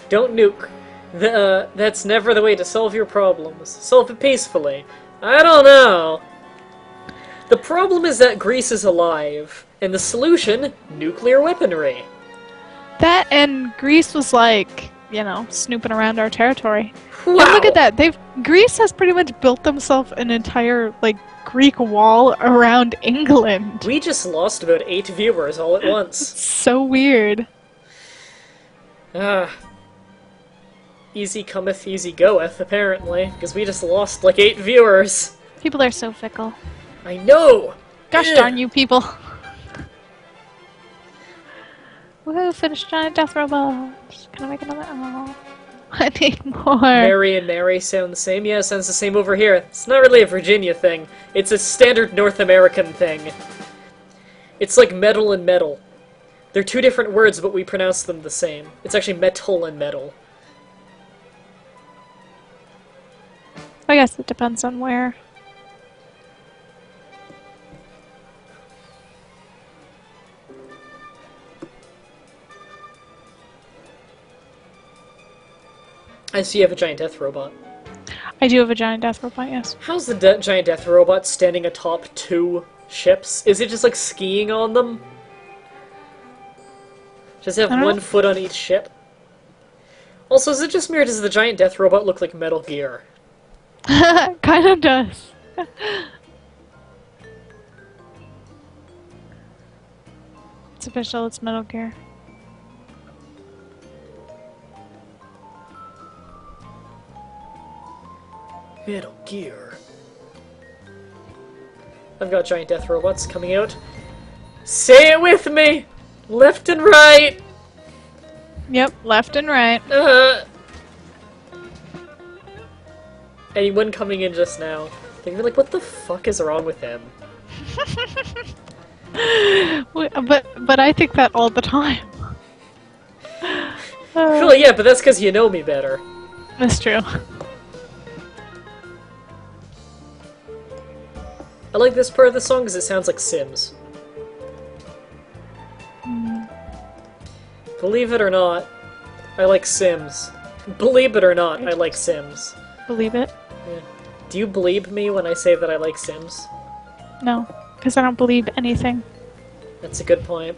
Don't nuke. That's never the way to solve your problems. Solve it peacefully. I don't know. The problem is that Greece is alive, and the solution, nuclear weaponry. That and Greece was like, you know, snooping around our territory. Wow. And look at that. Greece has pretty much built themselves an entire like Greek wall around England. We just lost about 8 viewers all at once. So weird. Easy cometh, easy goeth, apparently, because we just lost like 8 viewers. People are so fickle. I know! Gosh Ugh. darn you people. Woohoo, finished giant death robot. Can I make another? Oh, I need more. Mary and Mary sound the same? Yeah, it sounds the same over here. It's not really a Virginia thing. It's a standard North American thing. It's like metal and metal. They're 2 different words, but we pronounce them the same. It's actually metal and metal. I guess it depends on where. I see you have a giant death robot. I do have a giant death robot, yes. How's the giant death robot standing atop 2 ships? Is it just like skiing on them? Does it I have don't 1 know. foot on each ship? Also, is it just me or does the giant death robot look like Metal Gear? Kinda does. It's official, it's Metal Gear. Metal Gear. I've got giant death robots coming out. Say it with me! Left and right! Yep, left and right. Anyone coming in just now, they're like, what the fuck is wrong with him? But I think that all the time. Well, yeah, but that's because you know me better. That's true. I like this part of the song because it sounds like Sims. Believe it or not, I like Sims. Believe it or not, I like Sims. Believe it? Yeah. Do you believe me when I say that I like Sims? No, because I don't believe anything. That's a good point.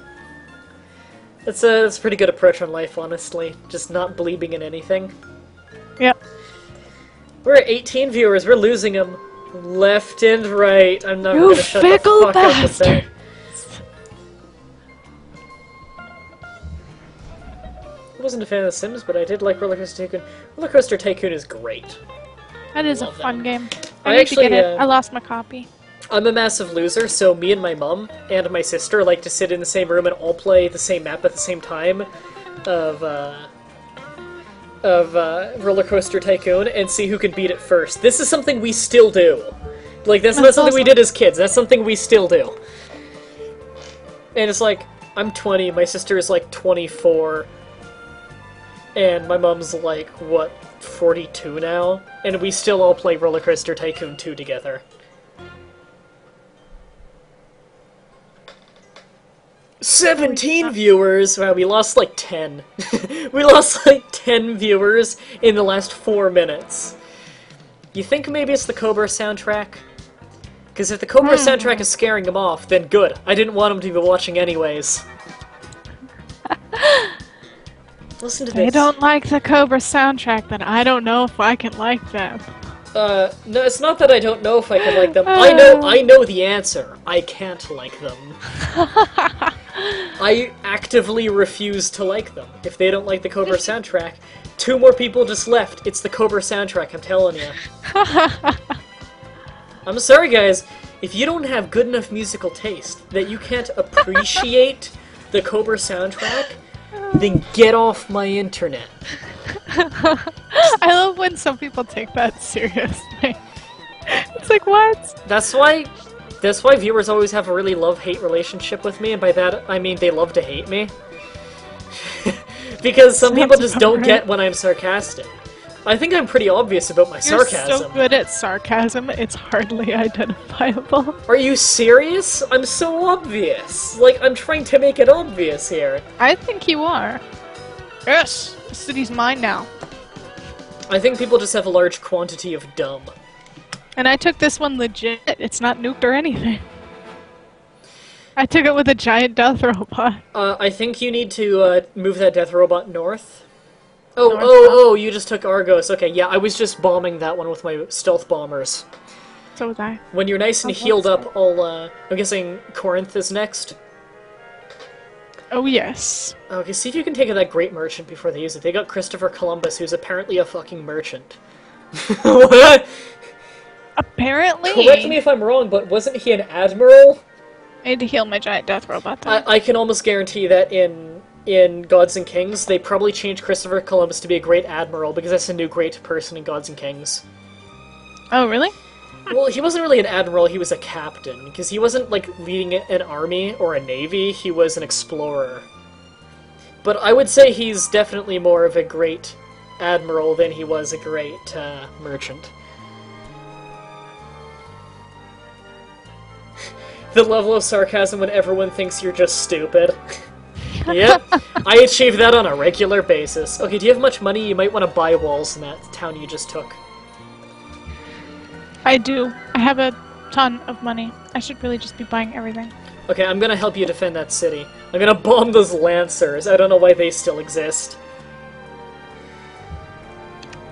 That's a pretty good approach on life, honestly. Just not believing in anything. Yep. We're at 18 viewers. We're losing them left and right. I'm not You gonna shut the fickle fuck up with that. bastard! I wasn't a fan of The Sims, but I did like Roller Coaster Tycoon. Roller Coaster Tycoon is great. That is a Love that fun one. game. I I need actually, to get it. I lost my copy. I'm a massive loser, so me and my mom and my sister like to sit in the same room and all play the same map at the same time of Roller Coaster Tycoon and see who can beat it first. This is something we still do. Like, that's not something we awesome. did as kids. That's something we still do. And it's like, I'm 20, my sister is like 24, and my mom's like, what, 42 now? And we still all play Roller Coaster Tycoon 2 together. 17 viewers! Wow, we lost like 10. We lost like 10 viewers in the last 4 minutes. You think maybe it's the Cobra soundtrack? Because if the Cobra soundtrack is scaring them off, then good. I didn't want them to be watching anyways. Listen to this. They don't like the Cobra soundtrack, then I don't know if I can like them. No, it's not that I don't know if I can like them. I know the answer. I can't like them. I actively refuse to like them. If they don't like the Cobra soundtrack, 2 more people just left. It's the Cobra soundtrack, I'm telling you. I'm sorry, guys. If you don't have good enough musical taste that you can't appreciate the Cobra soundtrack, then get off my internet. I love when some people take that seriously. It's like, what? That's why viewers always have a really love-hate relationship with me, and by that I mean they love to hate me. Because some people just don't get when I'm sarcastic. I think I'm pretty obvious about my You're sarcasm. so good at sarcasm, it's hardly identifiable. Are you serious? I'm so obvious. Like, I'm trying to make it obvious here. I think you are. Yes! The city's mine now. I think people just have a large quantity of dumb. And I took this one legit. It's not nuked or anything. I took it with a giant death robot. I think you need to move that death robot north. Oh, North, oh, you just took Argos. Okay, yeah, I was just bombing that one with my stealth bombers. So was I. When you're nice and healed up, I'm guessing Corinth is next. Oh, yes. Okay, see if you can take that great merchant before they use it. They got Christopher Columbus, who's apparently a fucking merchant. What? Apparently. Correct me if I'm wrong, but wasn't he an admiral? I need to heal my giant death robot, though. I can almost guarantee that in Gods and Kings, they probably changed Christopher Columbus to be a great admiral, because that's a new great person in Gods and Kings. Oh, really? Well, he wasn't really an admiral, he was a captain, because he wasn't, like, leading an army or a navy, he was an explorer. But I would say he's definitely more of a great admiral than he was a great merchant. The level of sarcasm when everyone thinks you're just stupid. Yep, I achieve that on a regular basis. Okay, do you have much money? You might want to buy walls in that town you just took. I do. I have a ton of money. I should really just be buying everything. Okay, I'm gonna help you defend that city. I'm gonna bomb those Lancers. I don't know why they still exist.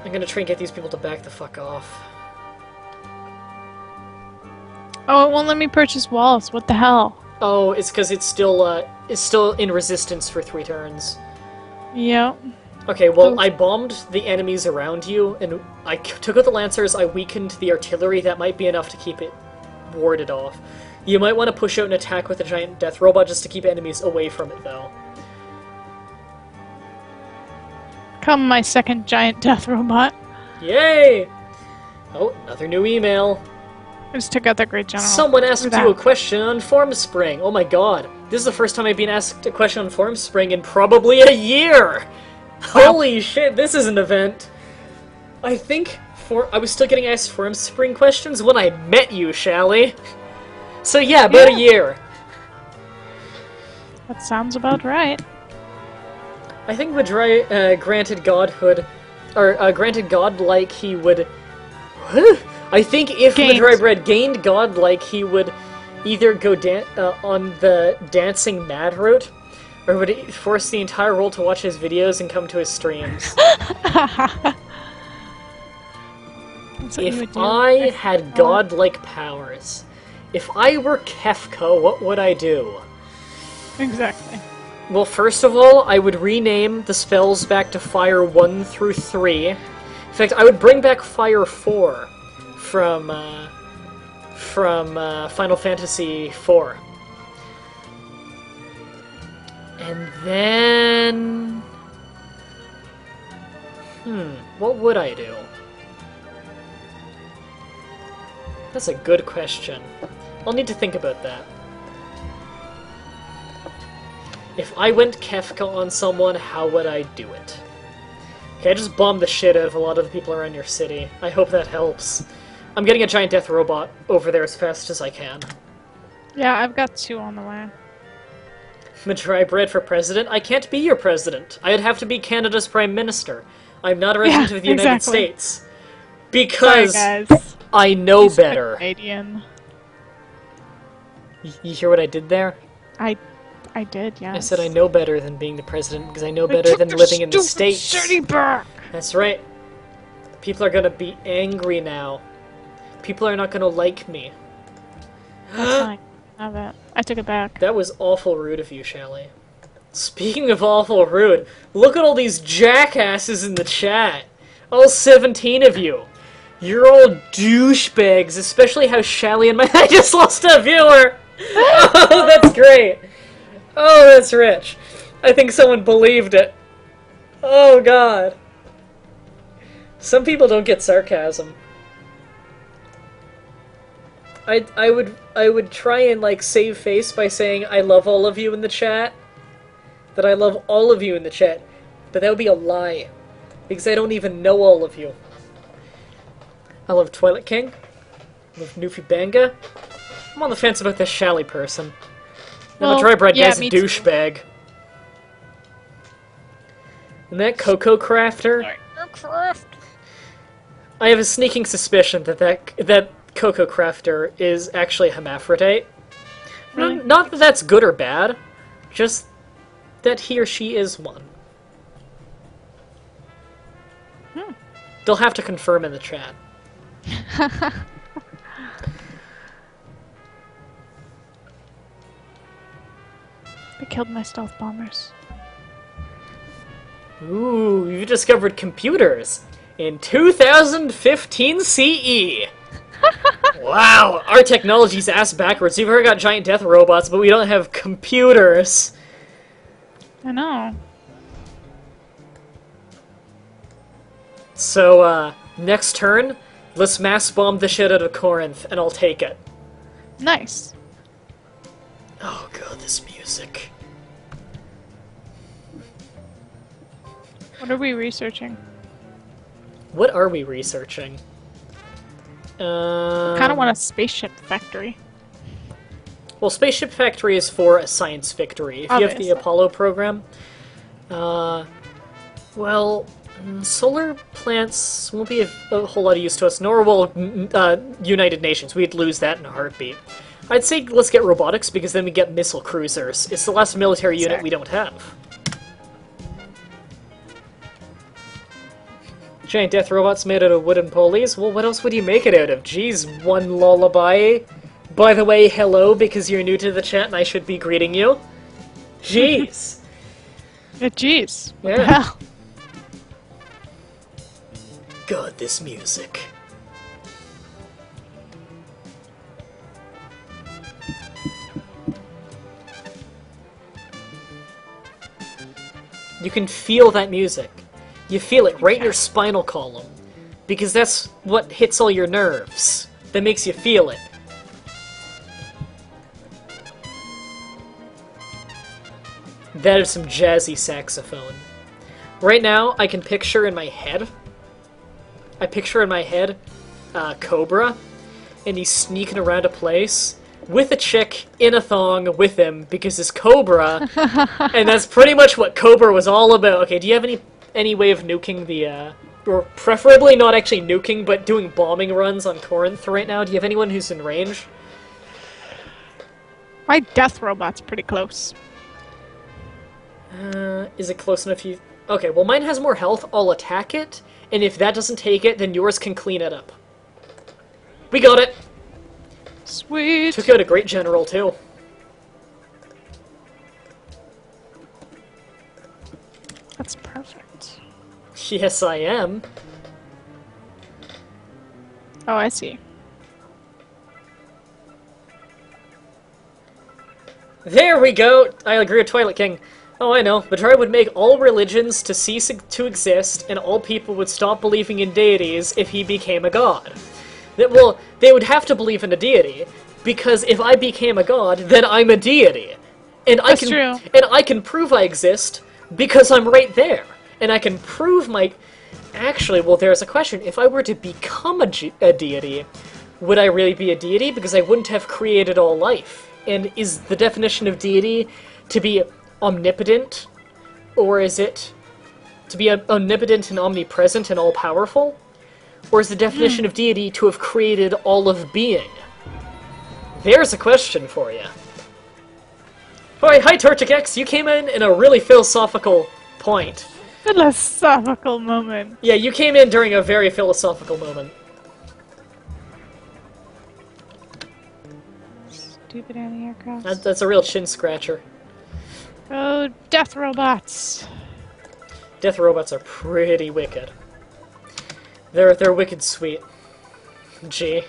I'm gonna try and get these people to back the fuck off. Oh, it won't let me purchase walls. What the hell? Oh, it's because it's still in resistance for 3 turns. Yep. Okay, well, Oh. I bombed the enemies around you, and I took out the Lancers, I weakened the artillery. That might be enough to keep it warded off. You might want to push out an attack with a giant death robot just to keep enemies away from it, though. Come, my second giant death robot. Yay! Oh, another new email. I just took out that great general. Someone asked Look you at a that. question on Formspring. Oh my god. This is the first time I've been asked a question on Formspring in probably a year! Holy shit, this is an event. I think I was still getting asked Formspring questions when I met you, Shally. So yeah, about a year. That sounds about right. I think Mah-Dry granted godhood, or granted godlike, he would. I think if Gained. Mah-Dry-Bread gained godlike, he would either go on the dancing mad route, or would he force the entire world to watch his videos and come to his streams. That's what you would If do. I had godlike powers, if I were Kefka, what would I do? Exactly. Well, first of all, I would rename the spells back to Fire 1 through 3. In fact, I would bring back Fire 4 from Final Fantasy 4. And then... what would I do? That's a good question. I'll need to think about that. If I went Kefka on someone, how would I do it? Okay, I just bombed the shit out of a lot of the people around your city. I hope that helps. I'm getting a giant death robot over there as fast as I can. Yeah, I've got 2 on the way. Mah-Dry-Bread for president? I can't be your president. I'd have to be Canada's prime minister. I'm not a resident of the United exactly. States. Because Sorry, guys. I know He's better. Canadian. You hear what I did there? I did, yeah. I said I know better than being the president because I know better than living in the States. City back. That's right. People are gonna be angry now. People are not gonna like me. That's fine. Have it. I took it back. That was awful rude of you, Shally. Speaking of awful rude, look at all these jackasses in the chat. All 17 of you. You're all douchebags, especially how Shally and my... I just lost a viewer! Oh, that's great. Oh, that's rich. I think someone believed it. Oh, God. Some people don't get sarcasm. I would try and, like, save face by saying I love all of you in the chat. That I love all of you in the chat. But that would be a lie. Because I don't even know all of you. I love Twilight King. I love Newfie Banga. I'm on the fence about this Shally person. Well, And the Dry-Bread yeah, guy's a me too. douchebag. And that Cocoa Crafter... I have a sneaking suspicion that Cocoa Crafter is actually a hermaphrodite. Really? Not that that's good or bad, just that he or she is one. They'll have to confirm in the chat. They killed my stealth bombers. Ooh, you discovered computers in 2015 CE. Wow, our technology's ass backwards. We've already got giant death robots, but we don't have computers. I know. So, next turn, let's mass bomb the shit out of Corinth, and I'll take it. Nice. Oh god, this music. What are we researching? What are we researching? Kind of want a spaceship factory. Well, Spaceship Factory is for a science victory. If you have the Obviously. Apollo program, well, solar plants won't be a whole lot of use to us, nor will United Nations. We'd lose that in a heartbeat. I'd say let's get robotics, because then we get missile cruisers. It's the last military unit we don't have. Giant death robots made out of wooden pulleys? Well, what else would you make it out of? Jeez, one lullaby. By the way, hello, because you're new to the chat and I should be greeting you. Jeez. Yeah, jeez. What Yeah. the hell? God, this music. You can feel that music. You feel it right in your spinal column. Because that's what hits all your nerves. That makes you feel it. That is some jazzy saxophone. Right now, I can picture in my head... I picture in my head Cobra, and he's sneaking around a place with a chick in a thong with him because it's Cobra, and that's pretty much what Cobra was all about. Okay, do you have any way of nuking the, or preferably not actually nuking, but doing bombing runs on Corinth right now? Do you have anyone who's in range? My death robot's pretty close. Is it close enough you... Okay, well mine has more health, I'll attack it, and if that doesn't take it, then yours can clean it up. We got it! Sweet. Took out a great general, too. That's perfect. Yes, I am. Oh, I see. There we go! I agree with Twilight King. Oh, I know. Mah-Dry would make all religions to cease to exist, and all people would stop believing in deities if he became a god. Well, they would have to believe in a deity, because if I became a god, then I'm a deity. And I That's can, true. And I can prove I exist, because I'm right there. And I can prove my... Actually, well, there's a question. If I were to become a deity, would I really be a deity? Because I wouldn't have created all life. And is the definition of deity to be omnipotent? Or is it to be omnipotent and omnipresent and all-powerful? Or is the definition of deity to have created all of being? There's a question for you. Hi, Torchic X! You came in a really philosophical point. Philosophical moment. Yeah, you came in during a very philosophical moment. Stupid anti-aircraft. That's a real chin-scratcher. Oh, death robots. Death robots are pretty wicked. They're wicked sweet. G.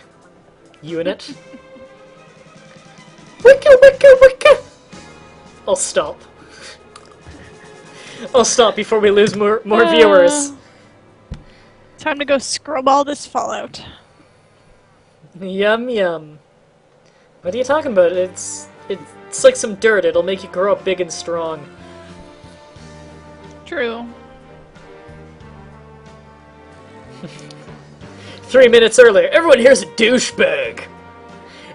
Unit. Wicca, wicca, wicca! I'll stop. I'll stop before we lose more viewers. Time to go scrub all this Fallout. Yum yum. What are you talking about? It's like some dirt. It'll make you grow up big and strong. True. 3 minutes earlier, everyone here's a douchebag.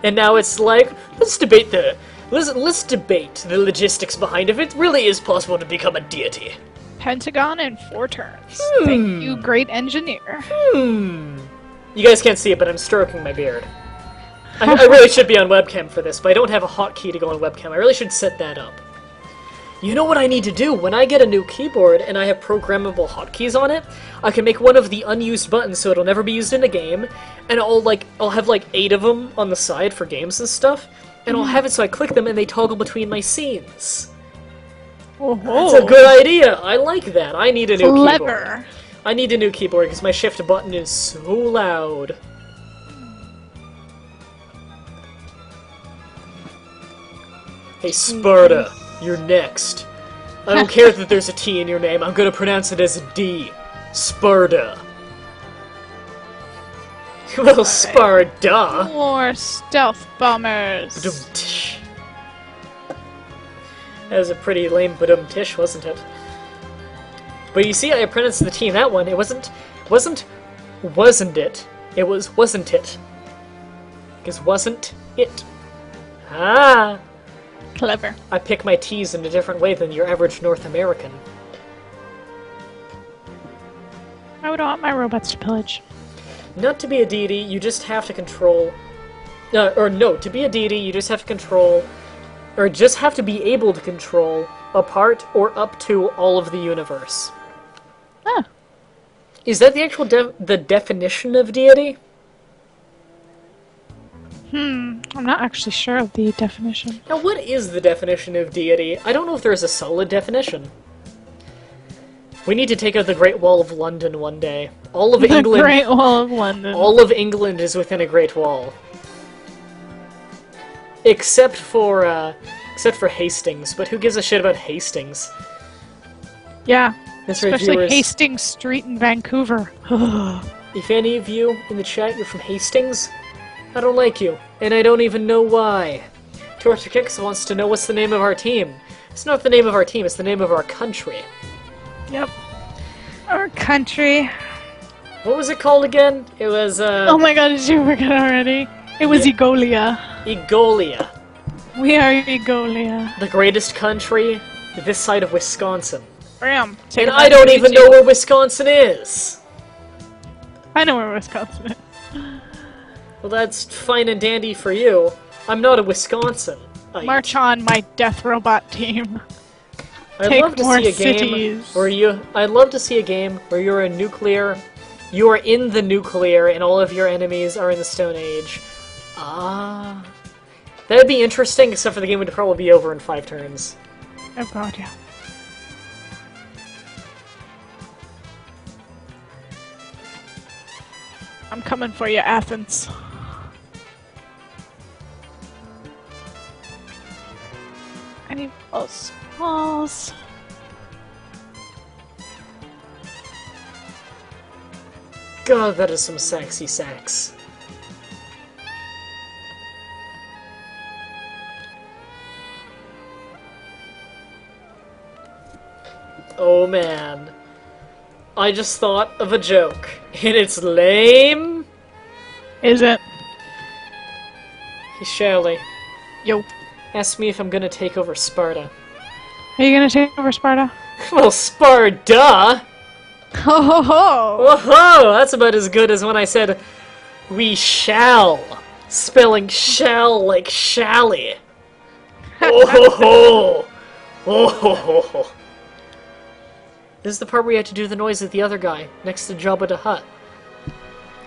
And now it's like, let's debate the logistics behind if it really is possible to become a deity. Pentagon in 4 turns. Thank you, great engineer. You guys can't see it, but I'm stroking my beard. I really should be on webcam for this, but I don't have a hotkey to go on webcam. I really should set that up. You know what I need to do? When I get a new keyboard and I have programmable hotkeys on it, I can make one of the unused buttons so it'll never be used in a game, and I'll have like 8 of them on the side for games and stuff, and I'll have it so I click them and they toggle between my scenes. Oh, That's a good idea. I like that. I need a new keyboard. clever. I need a new keyboard because my shift button is so loud. Hey, Sparta, you're next. I don't care that there's a T in your name. I'm gonna pronounce it as a D. Sparta. Well, Sparta. More stealth bombers. Ba-dum-tish. That was a pretty lame ba-dum-tish, wasn't it? But you see, I pronounced the T in that one. It wasn't it. It was wasn't it. Because wasn't it. Ah! Clever. I pick my T's in a different way than your average North American. I would want my robots to pillage. Not to be a deity, you just have to control... or no, to be a deity, you just have to control... Or just have to be able to control a part or up to all of the universe. Ah. Is that the actual the definition of deity? I'm not actually sure of the definition. Now, what is the definition of deity? I don't know if there's a solid definition. We need to take out the Great Wall of London one day. All of England... The Great Wall of London. All of England is within a Great Wall. Except for Hastings, but who gives a shit about Hastings? Yeah. That's right, Especially viewers. Hastings Street in Vancouver. If any of you in the chat, you're from Hastings, I don't like you, and I don't even know why. Torture Kicks wants to know what's the name of our team. It's not the name of our team, it's the name of our country. Yep. Our country. What was it called again? It was, Oh my god, did you forget already? It was Yeah. Egolia. Egolia. We are Egolia. The greatest country this side of Wisconsin. Bam. And I don't even know where Wisconsin is! I know where Wisconsin is. Well, that's fine and dandy for you. I'm not a Wisconsin. March on, my death robot team. I'd Take love to more see a game cities. where I'd love to see a game where you're a nuclear. You are in the nuclear, and all of your enemies are in the Stone Age. Ah, that'd be interesting. Except for the game would probably be over in 5 turns. Oh god, yeah. I'm coming for you, Athens. I need walls. God, that is some sexy sex. Oh man. I just thought of a joke, and it's lame. Is it? Hey, Shirley, Yo. ask me if I'm gonna take over Sparta. Are you gonna take over Sparta? Well, Sparta! Ho ho ho! Whoa, that's about as good as when I said, we shall. Spelling shall like shally. Oh ho ho! Oh ho ho ho! This is the part where you have to do the noise of the other guy next to Jabba the Hutt.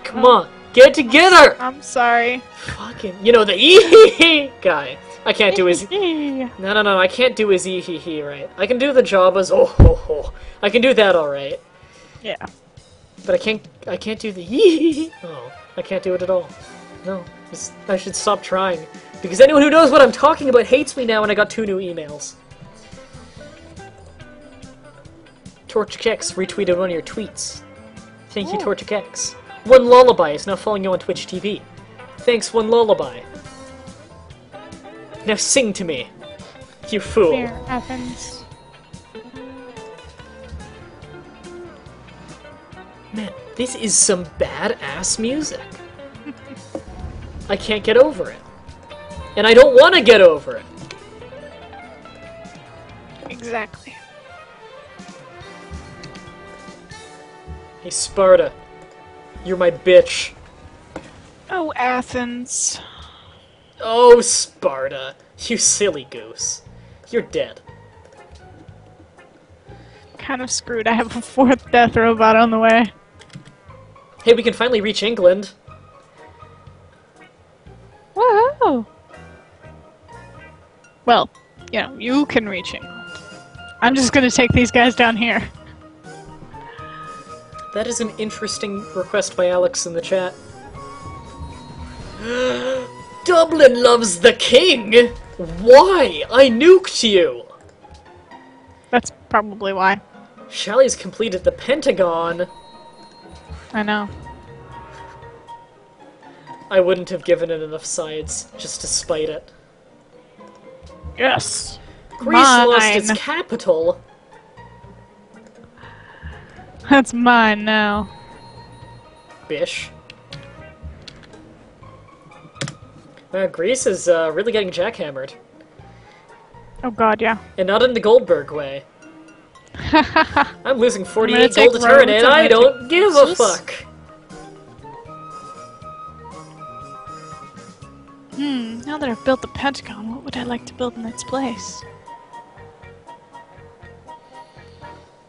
Come on, get it together! I'm sorry. Fucking, you know, the ee guy. I can't do his. Yeah. No, I can't do his ee right. I can do the Jabba's oh ho ho. I can do that alright. But I can't do the ee. Oh, I can't do it at all. No, I should stop trying. Because anyone who knows what I'm talking about hates me now, and I got 2 new emails. Torch Kex retweeted one of your tweets. Thank you, Oh. Torch Kex. One Lullaby is now following you on Twitch TV. Thanks, One Lullaby. Now sing to me, you fool. Here, Athens. Man, this is some badass music. I can't get over it. And I don't want to get over it. Exactly. Hey, Sparta. You're my bitch. Oh, Athens. Oh, Sparta. You silly goose. You're dead. Kind of screwed. I have a 4th death robot on the way. Hey, we can finally reach England. Whoa! Well, you know, you can reach England. I'm just gonna take these guys down here. That is an interesting request by Alex in the chat. Dublin loves the king! Why? I nuked you! That's probably why. Shally's completed the Pentagon. I know. I wouldn't have given it enough sides, just to spite it. Yes! Greece lost Mine. its capital. That's mine now. Bish. Greece is really getting jackhammered. Oh god, yeah. And not in the Goldberg way. I'm losing 48 take gold a turn, roads, and I'm I gonna don't take give a bridges. fuck. Now that I've built the Pentagon, what would I like to build in its place?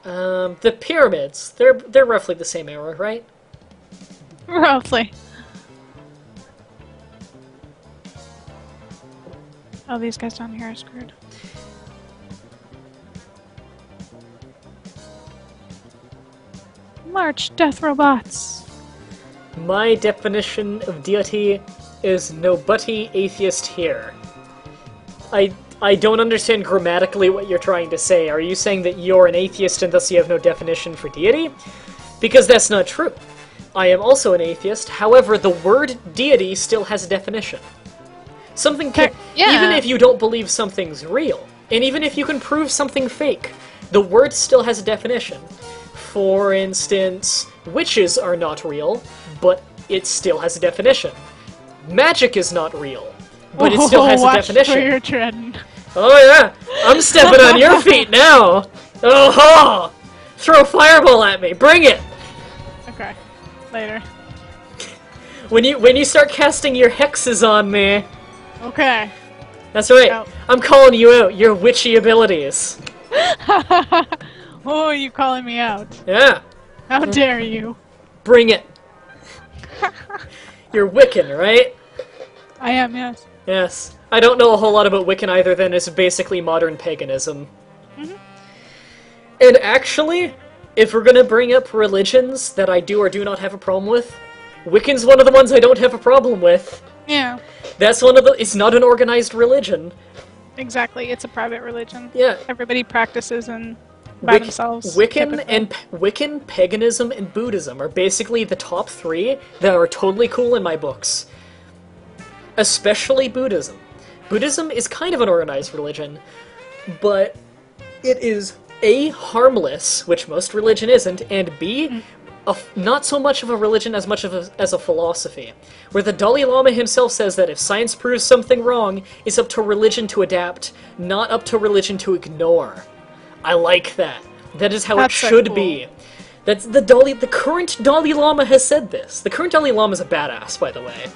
The pyramids. They're roughly the same era, right? Roughly. Oh, these guys down here are screwed. March, death robots! My definition of deity is nobody atheist here. I don't understand grammatically what you're trying to say. Are you saying that you're an atheist and thus you have no definition for deity? Because that's not true. I am also an atheist, however, the word deity still has a definition. Something can, Yeah. even if you don't believe something's real, and even if you can prove something fake, the word still has a definition. For instance, witches are not real, but it still has a definition. Magic is not real, but it still has a watch definition. where you're treading. Oh yeah, I'm stepping on your feet now. Oh-ho! Throw a fireball at me, bring it! Okay, later. When you start casting your hexes on me, Okay. that's right. Oh. I'm calling you out, your witchy abilities. Oh, you calling me out? Yeah, How dare you? bring it. You're Wiccan, right? I am, yes. Yes. I don't know a whole lot about Wiccan either than it's basically modern paganism. And actually, if we're gonna bring up religions that I do or do not have a problem with, Wiccan's one of the ones I don't have a problem with. Yeah, That's one of the... It's not an organized religion. exactly. It's a private religion. Yeah. Everybody practices and by themselves. typically. Wiccan, paganism, and Buddhism are basically the top three that are totally cool in my books. Especially Buddhism. Buddhism is kind of an organized religion, but it is A, harmless, which most religion isn't, and B, not so much of a religion as much of as a philosophy, where the Dalai Lama himself says that if science proves something wrong, it's up to religion to adapt, not up to religion to ignore. I like that. That is how That's it so should cool. be. That's the current Dalai Lama has said this. The current Dalai Lama is a badass, by the way.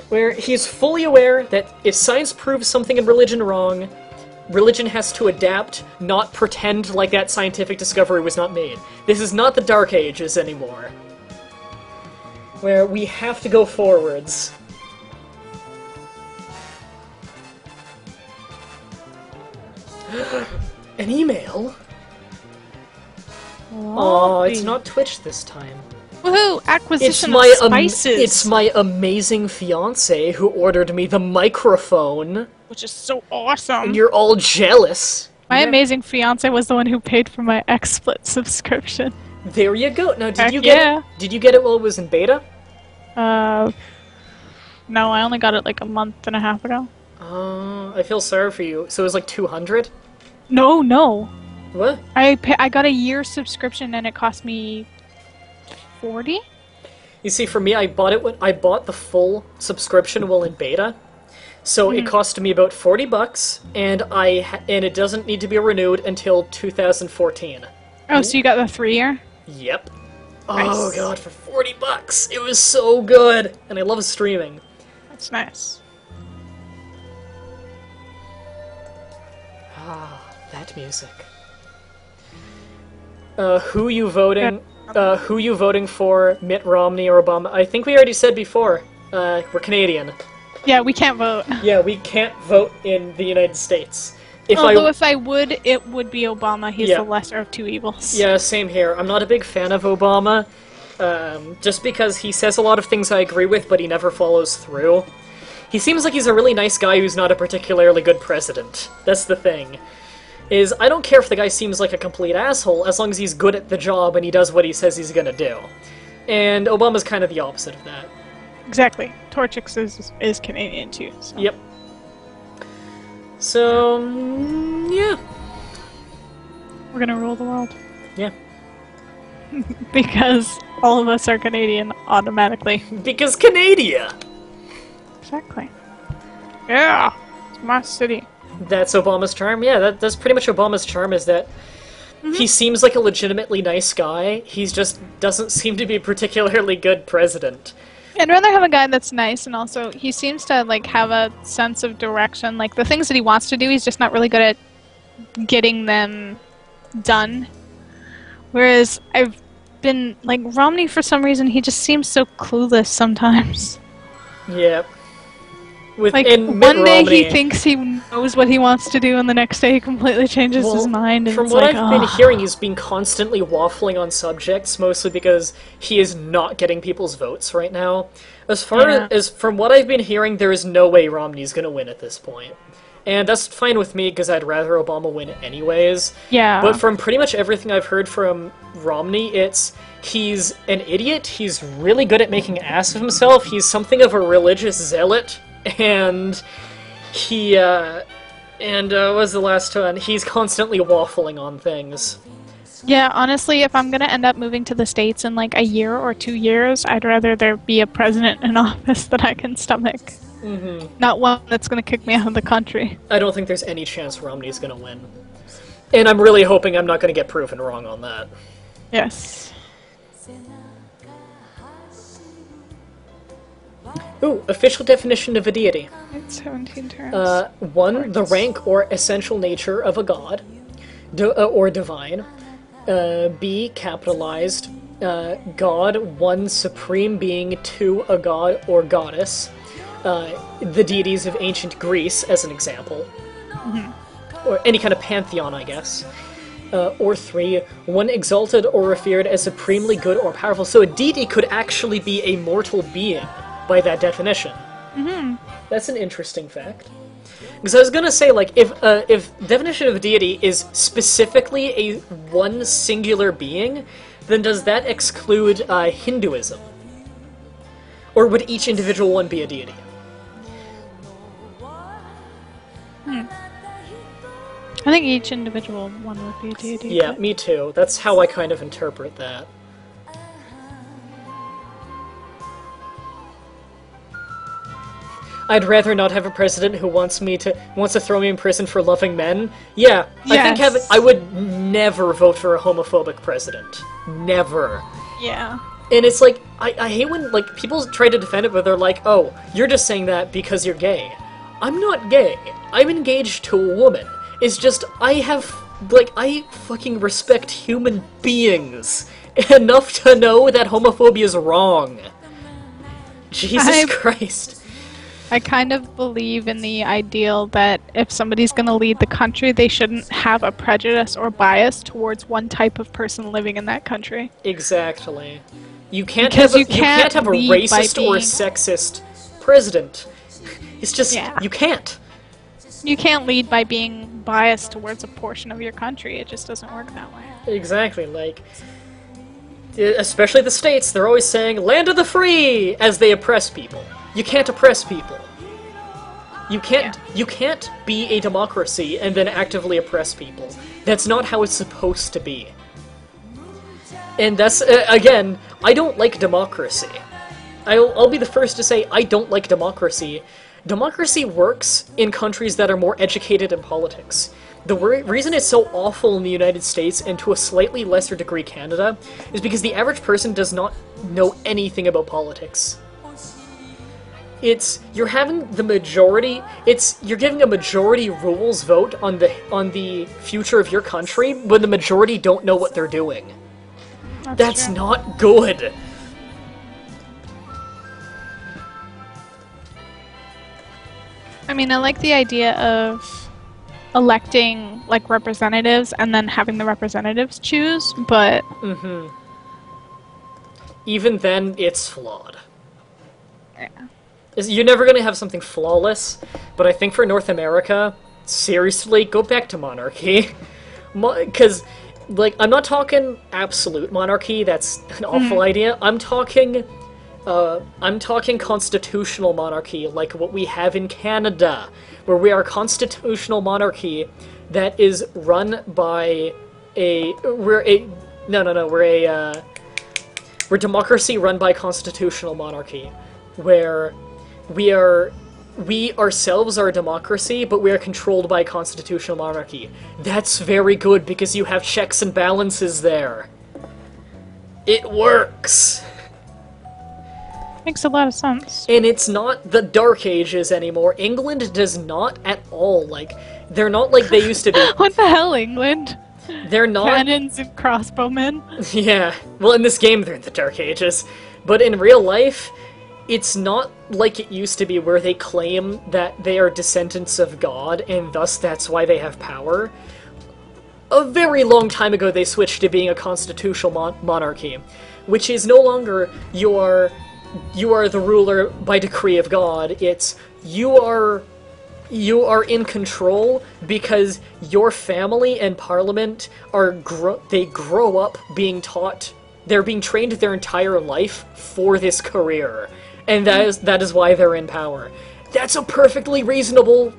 Where he's fully aware that if science proves something in religion wrong, religion has to adapt, not pretend like that scientific discovery was not made. This is not the Dark Ages anymore. Where we have to go forwards. An email? Oh, it's not Twitch this time. Woohoo! Acquisition It's of my spices! it's my amazing fiance who ordered me the microphone, Which is so awesome! and you're all jealous. My Yeah. amazing fiance was the one who paid for my XSplit subscription. There you go. Now, did Heck you get yeah. it? Did you get it while it was in beta? No, I only got it like a month and a half ago. I feel sorry for you. So it was like 200. No. What? I got a year subscription and it cost me 40. You see, for me, I bought the full subscription while in beta, so it cost me about $40, and and it doesn't need to be renewed until 2014. Oh, so you got the 3-year? Yep. Oh Nice. god, for $40, it was so good, and I love streaming. That's nice. Ah, that music. Who you voting? Who you voting for? Mitt Romney or Obama? I think we already said before. We're Canadian. Yeah, we can't vote. Yeah, we can't vote in the United States. Although if I would, it would be Obama. He's Yeah. the lesser of two evils. Yeah, same here. I'm not a big fan of Obama, just because he says a lot of things I agree with, but he never follows through. He seems like he's a really nice guy who's not a particularly good president. That's the thing. I don't care if the guy seems like a complete asshole, as long as he's good at the job and he does what he says he's gonna do. And Obama's kind of the opposite of that. Exactly. Torchix is Canadian too. So. Yep. So, yeah. We're gonna rule the world. Yeah. Because all of us are Canadian automatically. Because Canada! Exactly. Yeah, it's my city. That's Obama's charm. Yeah, that's pretty much Obama's charm, is that he seems like a legitimately nice guy. He's just doesn't seem to be a particularly good president. I'd rather have a guy that's nice, and also he seems to like have a sense of direction. Like the things that he wants to do, he's just not really good at getting them done. Whereas I've been like Romney, for some reason, he just seems so clueless sometimes. Yeah. Like And Mitt one day Romney, he thinks he knows what he wants to do, and the next day he completely changes his mind. And from it's what like, I've been hearing, he's been constantly waffling on subjects, mostly because he is not getting people's votes right now. As far as from what I've been hearing, there is no way Romney's going to win at this point. And that's fine with me, because I'd rather Obama win anyways. Yeah. But from pretty much everything I've heard from Romney, he's an idiot, he's really good at making an ass of himself, he's something of a religious zealot, and what was the last one? He's constantly waffling on things. Yeah, honestly, if I'm gonna end up moving to the States in like a year or 2 years, I'd rather there be a president in office that I can stomach. Mm-hmm. Not one that's gonna kick me out of the country. I don't think there's any chance Romney's gonna win. And I'm really hoping I'm not gonna get proven wrong on that. Yes. Ooh, official definition of a deity. It's 17 terms. 1, the rank or essential nature of a god, or divine. B, capitalized. God, 1, supreme being. 2, a god or goddess. The deities of ancient Greece, as an example. Mm-hmm. Or any kind of pantheon, I guess. Or 3, 1 exalted or revered as supremely good or powerful. So a deity could actually be a mortal being, by that definition. Mm-hmm. That's an interesting fact. Because I was gonna say, like, if definition of a deity is specifically a one singular being, then does that exclude Hinduism? Or would each individual one be a deity? I think each individual one would be a deity. Yeah, me too. That's how I kind of interpret that. I'd rather not have a president who wants to throw me in prison for loving men. Yeah, yes. I would never vote for a homophobic president. Never. Yeah. And it's like, I hate when, like, people try to defend it, but they're like, oh, you're just saying that because you're gay. I'm not gay. I'm engaged to a woman. It's just, I fucking respect human beings enough to know that homophobia is wrong. Jesus Christ. I kind of believe in the ideal that if somebody's going to lead the country, they shouldn't have a prejudice or bias towards one type of person living in that country. Exactly. You can't have a racist or a sexist president. It's just, you can't. You can't lead by being biased towards a portion of your country. It just doesn't work that way. Exactly, like, especially the states, they're always saying, land of the free, as they oppress people. You can't oppress people. You can't be a democracy and then actively oppress people. That's not how it's supposed to be. And that's, again, I don't like democracy. I'll be the first to say I don't like democracy. Democracy works in countries that are more educated in politics. The reason it's so awful in the United States, and to a slightly lesser degree Canada, is because the average person does not know anything about politics. You're giving a majority rules vote on the future of your country when the majority don't know what they're doing. That's not good. I mean, I like the idea of electing, like, representatives and then having the representatives choose, but... Mm-hmm. Even then, it's flawed. Yeah. You're never going to have something flawless, but I think for North America, seriously, go back to monarchy. Because, like, I'm not talking absolute monarchy, that's an awful idea. I'm talking constitutional monarchy, like what we have in Canada, where we are a constitutional monarchy that is run by we're democracy run by constitutional monarchy, where we ourselves are a democracy, but we are controlled by a constitutional monarchy. That's very good because you have checks and balances there. It works! Makes a lot of sense. And it's not the Dark Ages anymore. England does not at all, like, they're not like they used to be. What the hell, England? They're not... Cannons and crossbowmen? Yeah, well, in this game they're in the Dark Ages. But in real life, it's not like it used to be where they claim that they are descendants of God, and thus that's why they have power. A very long time ago they switched to being a constitutional monarchy, which is no longer you are the ruler by decree of God. It's you are in control because your family and parliament they grow up being taught, they're being trained their entire life for this career. And that is why they're in power. That's a perfectly reasonable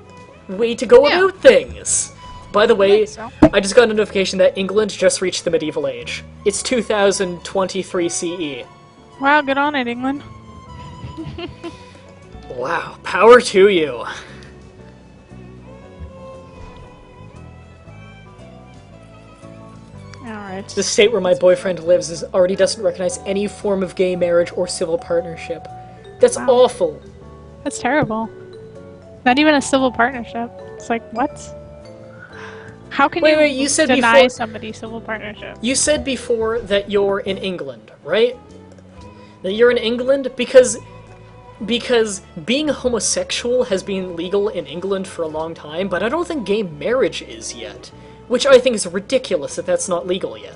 way to go about things. By the way, I just got a notification that England just reached the medieval age. It's 2023 CE. Wow, good on it, England. Wow, power to you. Alright. The state where my boyfriend lives already doesn't recognize any form of gay marriage or civil partnership. That's awful. That's terrible. Not even a civil partnership. It's like, what? How can you deny somebody civil partnership? You said before that you're in England, right? That you're in England because being homosexual has been legal in England for a long time, but I don't think gay marriage is yet. Which I think is ridiculous that that's not legal yet.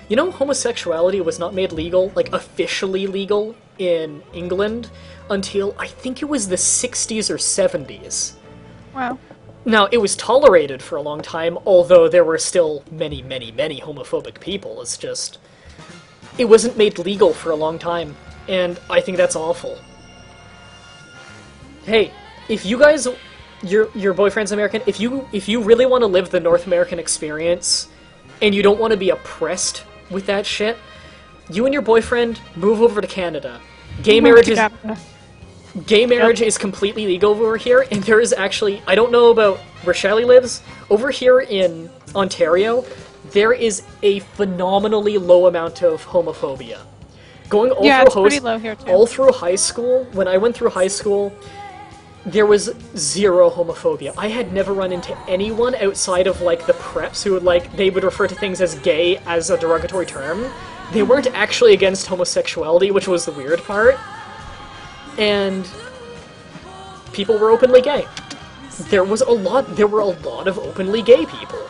You know, homosexuality was not made legal, like officially legal, in England until I think it was the 60s or 70s. Wow. Now, it was tolerated for a long time, although there were still many, many, many homophobic people. It's just... it wasn't made legal for a long time, and I think that's awful. Hey, if you guys... Your boyfriend's American, if you really want to live the North American experience, and you don't want to be oppressed with that shit, you and your boyfriend move over to Canada. Gay marriage is completely legal over here, and there is actually, I don't know about where Shelly lives, over here in Ontario, there is a phenomenally low amount of homophobia. Going all through high school, when I went through high school, there was zero homophobia. I had never run into anyone outside of, like, the preps who would, like, they would refer to things as gay as a derogatory term. They weren't actually against homosexuality, which was the weird part. And people were openly gay. There were a lot of openly gay people.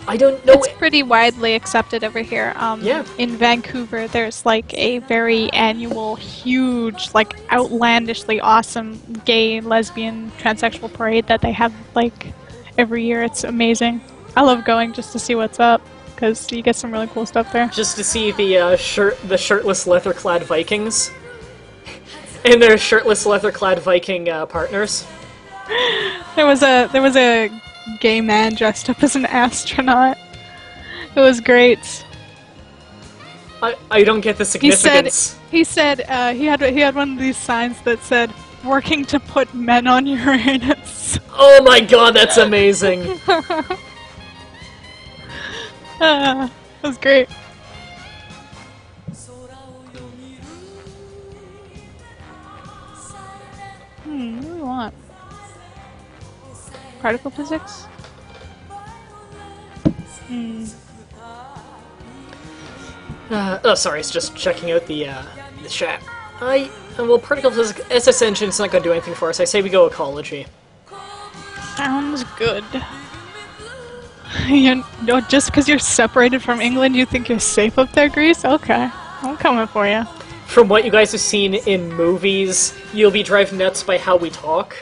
I don't know. It's pretty widely accepted over here. Yeah. In Vancouver, there's like a very annual, huge, like outlandishly awesome gay, lesbian, transsexual parade that they have like every year. It's amazing. I love going just to see what's up because you get some really cool stuff there. Just to see the shirtless, leather-clad Vikings and their shirtless, leather-clad Viking partners. There was a gay man dressed up as an astronaut. It was great. I don't get the significance. He said he had one of these signs that said, "Working to put men on Uranus." Oh my god, that's amazing. That was great. What do we want? Particle physics? Oh, sorry, it's just checking out the chat. Well, particle physics, SS Engine's not gonna do anything for us. I say we go ecology. Sounds good. Just because you're separated from England, you think you're safe up there, Greece? Okay. I'm coming for you. From what you guys have seen in movies, you'll be driven nuts by how we talk.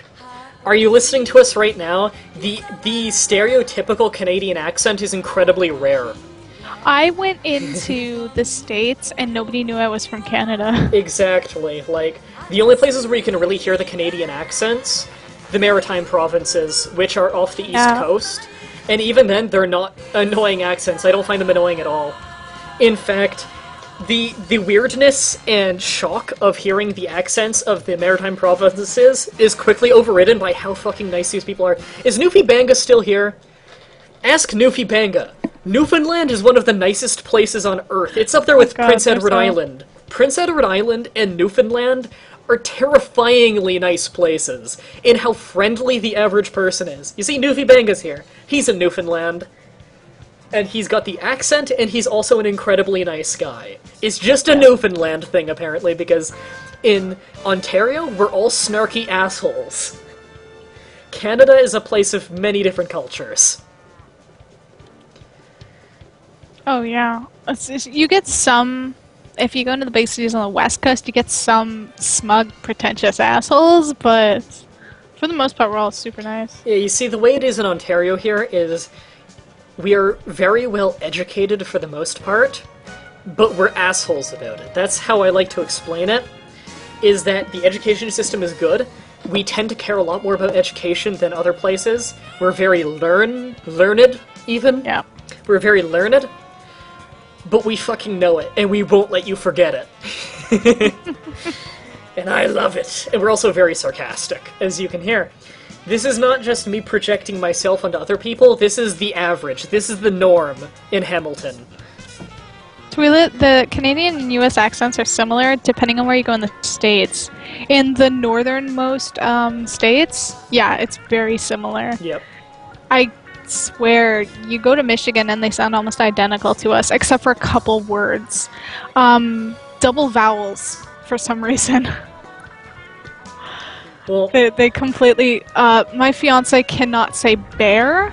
Are you listening to us right now? The stereotypical Canadian accent is incredibly rare. I went into the States and nobody knew I was from Canada. Exactly. Like, the only places where you can really hear the Canadian accents, the Maritime provinces, which are off the East Coast. And even then, they're not annoying accents. I don't find them annoying at all. In fact, the weirdness and shock of hearing the accents of the maritime provinces is quickly overridden by how fucking nice these people are. Is Newfie Banga still here? Ask Newfie Banga. Newfoundland is one of the nicest places on Earth. It's up there with God, Prince Edward so- Island. Prince Edward Island and Newfoundland are terrifyingly nice places in how friendly the average person is. You see, Newfie Banga's here. He's in Newfoundland. And he's got the accent, and he's also an incredibly nice guy. It's just a Newfoundland thing, apparently, because in Ontario, we're all snarky assholes. Canada is a place of many different cultures. Oh yeah, you get some. If you go into the big cities on the West Coast, you get some smug, pretentious assholes, but for the most part, we're all super nice. Yeah, you see, the way it is in Ontario here is we are very well educated for the most part, but we're assholes about it. That's how I like to explain it, is that the education system is good. We tend to care a lot more about education than other places. We're very learned, even. Yeah. We're very learned, but we fucking know it, and we won't let you forget it. And I love it. And we're also very sarcastic, as you can hear. This is not just me projecting myself onto other people, this is the average. This is the norm in Hamilton. The Canadian and US accents are similar depending on where you go in the States. In the northernmost states, yeah, it's very similar. Yep. I swear, you go to Michigan and they sound almost identical to us, except for a couple words. Double vowels, for some reason. Well, They completely... my fiance cannot say bear.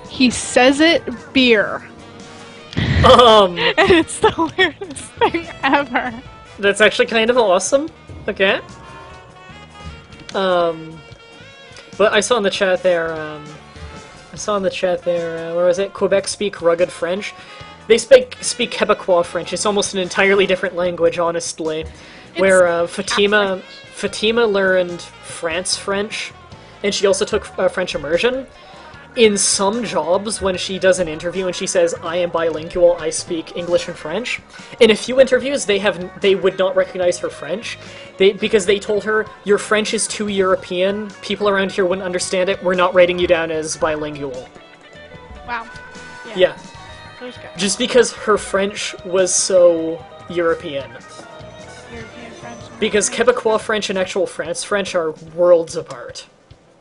He says it beer. And it's the weirdest thing ever. that's actually kind of awesome. Okay. But I saw in the chat there, where was it? Quebec speak rugged French. They speak Quebecois French. It's almost an entirely different language, honestly. Where Fatima learned France French, and she also took French immersion. In some jobs, when she does an interview and she says, I am bilingual, I speak English and French, in a few interviews they would not recognize her French, because they told her, your French is too European, people around here wouldn't understand it, we're not rating you down as bilingual. Wow. Yeah. Those guys. Just because her French was so European. European French. Because Quebecois French and actual France French are worlds apart.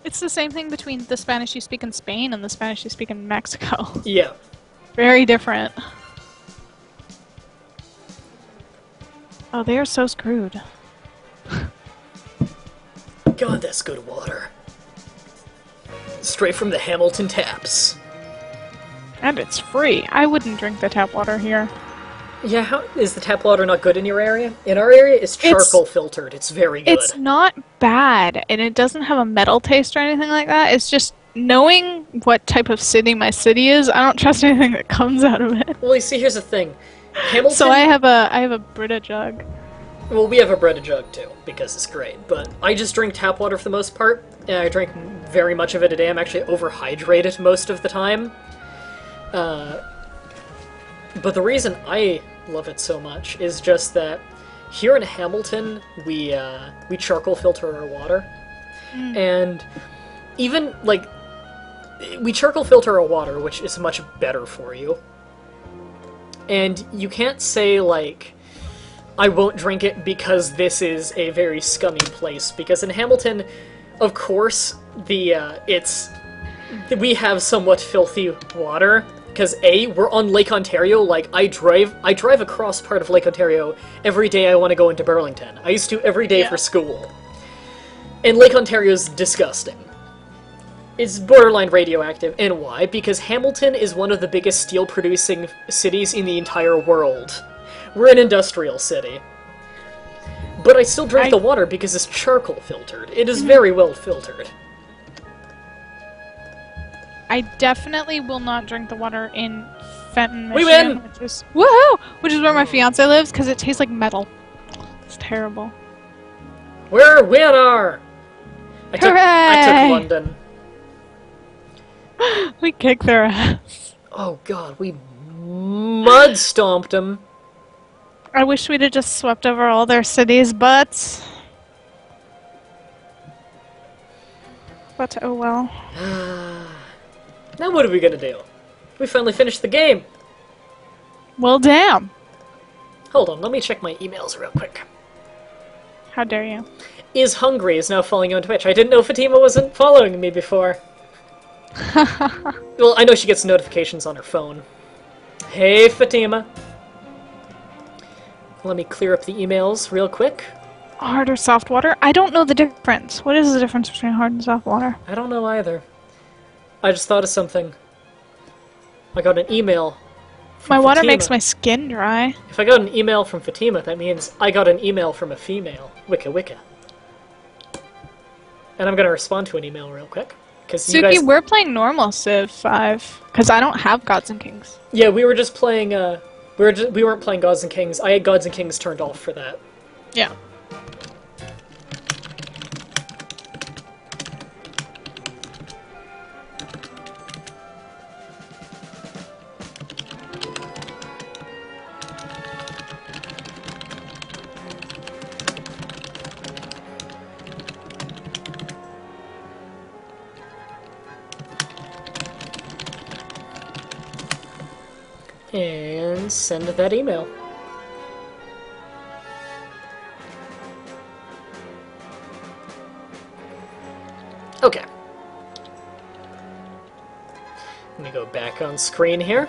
It's the same thing between the Spanish you speak in Spain and the Spanish you speak in Mexico. Yeah. Very different. Oh, they are so screwed. God, that's good water. Straight from the Hamilton taps. And it's free. I wouldn't drink the tap water here. Yeah, how is the tap water not good in your area? In our area, it's charcoal filtered. It's very good. It's not bad, and it doesn't have a metal taste or anything like that. It's just knowing what type of city my city is, I don't trust anything that comes out of it. Well, you see, here's the thing. Hamilton... So I have a Brita jug. Well, we have a Brita jug, too, because it's great. But I just drink tap water for the most part. And I drink very much of it a day. I'm actually overhydrated most of the time. But the reason I love it so much is just that here in Hamilton, we charcoal filter our water. And even, like, we charcoal filter our water, which is much better for you. And you can't say, like, I won't drink it because this is a very scummy place. Because in Hamilton, of course, we have somewhat filthy water. Because A, we're on Lake Ontario. Like, I drive across part of Lake Ontario every day I want to go into Burlington. I used to every day for school. And Lake Ontario's disgusting. It's borderline radioactive. And why? Because Hamilton is one of the biggest steel-producing cities in the entire world. We're an industrial city. But I still drink the water because it's charcoal filtered. It is very well filtered. I definitely will not drink the water in Fenton, We Michigan, win! which is woohoo, which is where my fiance lives, because it tastes like metal. It's terrible. We're winner! I took Hooray! London. We kicked their ass. Oh god, we mud stomped them. I wish we'd have just swept over all their cities, but oh well. Now what are we gonna do? We finally finished the game! Well, damn. Hold on, let me check my emails real quick. How dare you? Is Hungry is now following you on Twitch. I didn't know Fatima wasn't following me before. Well, I know she gets notifications on her phone. Hey, Fatima. Let me clear up the emails real quick. Hard or soft water? I don't know the difference. What is the difference between hard and soft water? I don't know either. I just thought of something. I got an email from My water Fatima. makes my skin dry. If I got an email from Fatima, that means I got an email from a female. Wicca wicca. And I'm gonna respond to an email real quick. Suki, guys... we're playing normal Civ 5. Because I don't have Gods and Kings. Yeah, we were just playing, we weren't playing Gods and Kings. I had Gods and Kings turned off for that. Yeah. And send that email. Okay. Let me go back on screen here.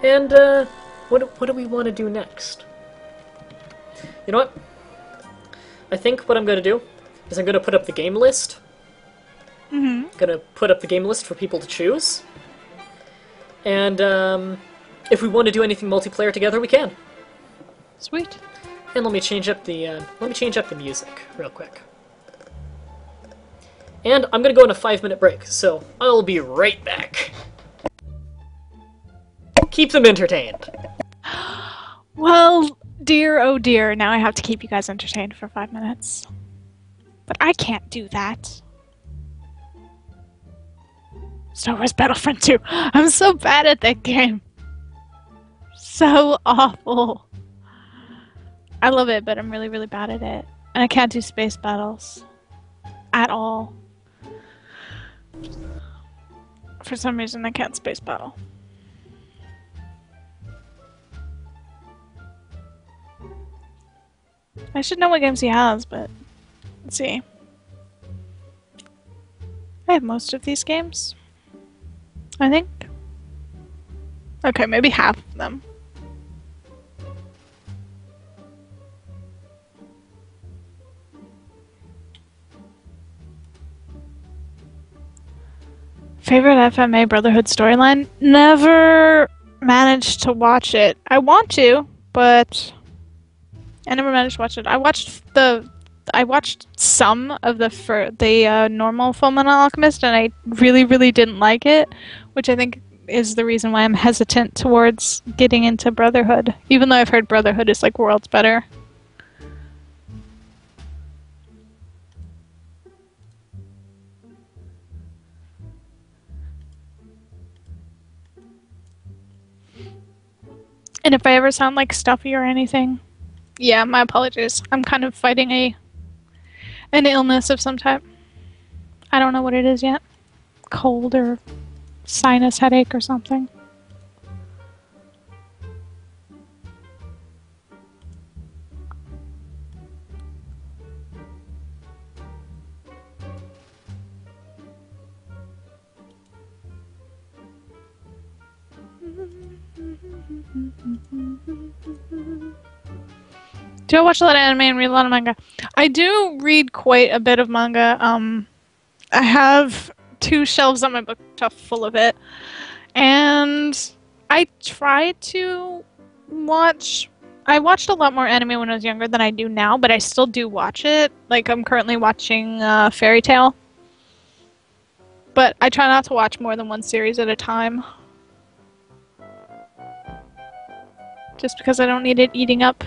And, what do we want to do next? You know what? I think what I'm going to do is I'm going to put up the game list. Mm-hmm. Going to put up the game list for people to choose. And, if we want to do anything multiplayer together, we can. Sweet. And let me change up the music real quick. And I'm gonna go on a 5-minute break, so I'll be right back. Keep them entertained. Well, dear, oh dear, now I have to keep you guys entertained for 5 minutes. But I can't do that. Star Wars Battlefront 2. I'm so bad at that game. So awful. I love it, but I'm really, really bad at it. And I can't do space battles. At all. For some reason, I can't space battle. I should know what games he has, but let's see. I have most of these games, I think. Okay, maybe half of them. Favorite FMA Brotherhood storyline? Never managed to watch it. I want to, but I never managed to watch it. I watched some of the normal Fullmetal Alchemist, and I really, really didn't like it, which I think is the reason why I'm hesitant towards getting into Brotherhood, even though I've heard Brotherhood is like worlds better. And if I ever sound like stuffy or anything, yeah, my apologies. I'm kind of fighting an illness of some type. I don't know what it is yet. Cold or sinus headache or something. Do I watch a lot of anime and read a lot of manga? I do read quite a bit of manga. I have 2 shelves on my bookshelf full of it. And I try to watch... I watched a lot more anime when I was younger than I do now, but I still do watch it. Like, I'm currently watching Fairy Tail. But I try not to watch more than one series at a time. Just because I don't need it eating up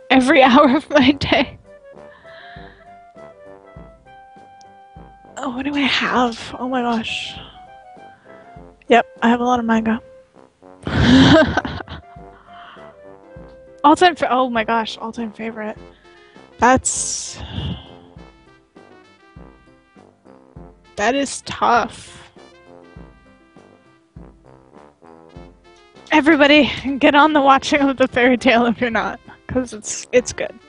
every hour of my day. Oh, what do I have? Oh my gosh. Yep, I have a lot of manga. Oh my gosh, all-time favorite. That is tough. Everybody, get on the watching of the fairy tale if you're not, because it's good.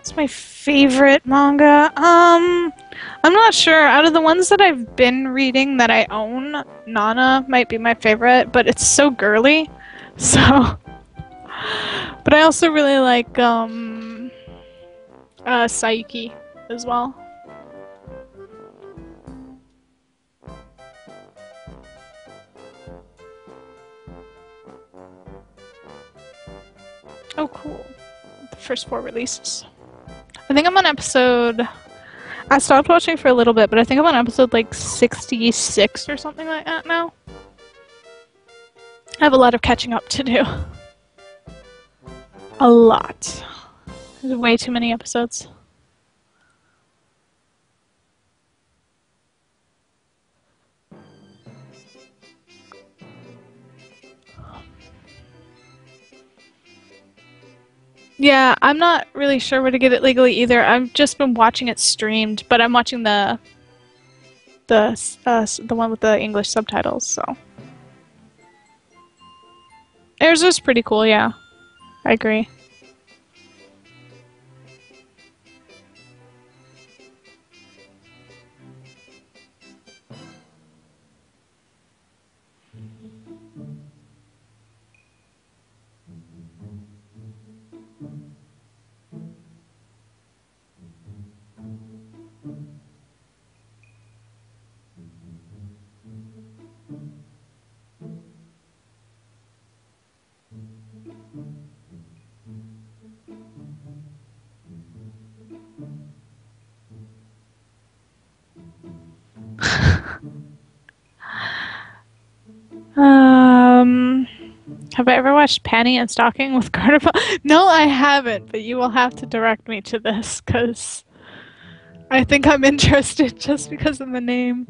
It's my favorite manga. I'm not sure. Out of the ones that I've been reading that I own, Nana might be my favorite, but it's so girly. So, but I also really like Saiki as well. Oh, cool. The first 4 releases. I think I'm on episode... I stopped watching for a little bit, but I think I'm on episode like 66 or something like that now. I have a lot of catching up to do. A lot. There's way too many episodes. Yeah, I'm not really sure where to get it legally either. I've just been watching it streamed, but I'm watching the one with the English subtitles, so. Theirs was pretty cool, yeah. I agree. Have I ever watched Panty and Stocking with Carnival? No, I haven't, but you will have to direct me to this, because I think I'm interested just because of the name.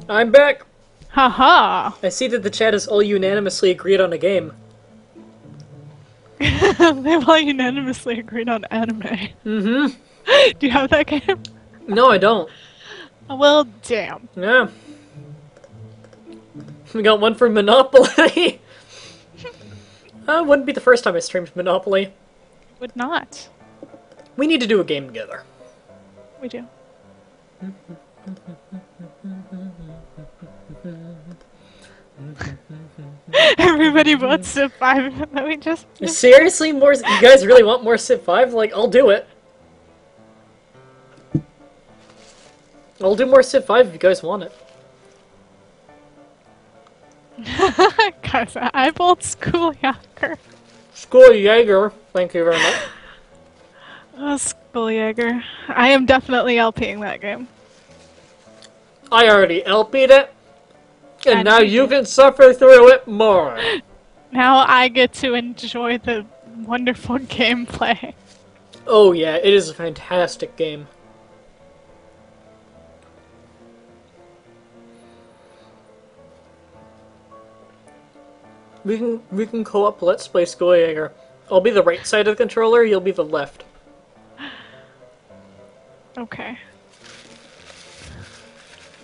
I'm back! Haha! I see that the chat has all unanimously agreed on a game. They've all unanimously agreed on anime. Mm-hmm. Do you have that game? No, I don't. Well, damn. Yeah. We got one for Monopoly. Wouldn't be the first time I streamed Monopoly. Would not. We need to do a game together. We do. Everybody votes Civ 5. Let me just... Seriously? More? You guys really want more Civ 5? Like, I'll do it. I'll do more Civ 5 if you guys want it. Guys, I vote Schoolyjager. Schoolyjager, thank you very much. Oh, Schoolyjager. I am definitely LPing that game. I already LP'd it, and now you did. can suffer through it more. Now I get to enjoy the wonderful gameplay. Oh yeah, it is a fantastic game. We can co-op Let's Play Schoolyjager. I'll be the right side of the controller, you'll be the left. Okay.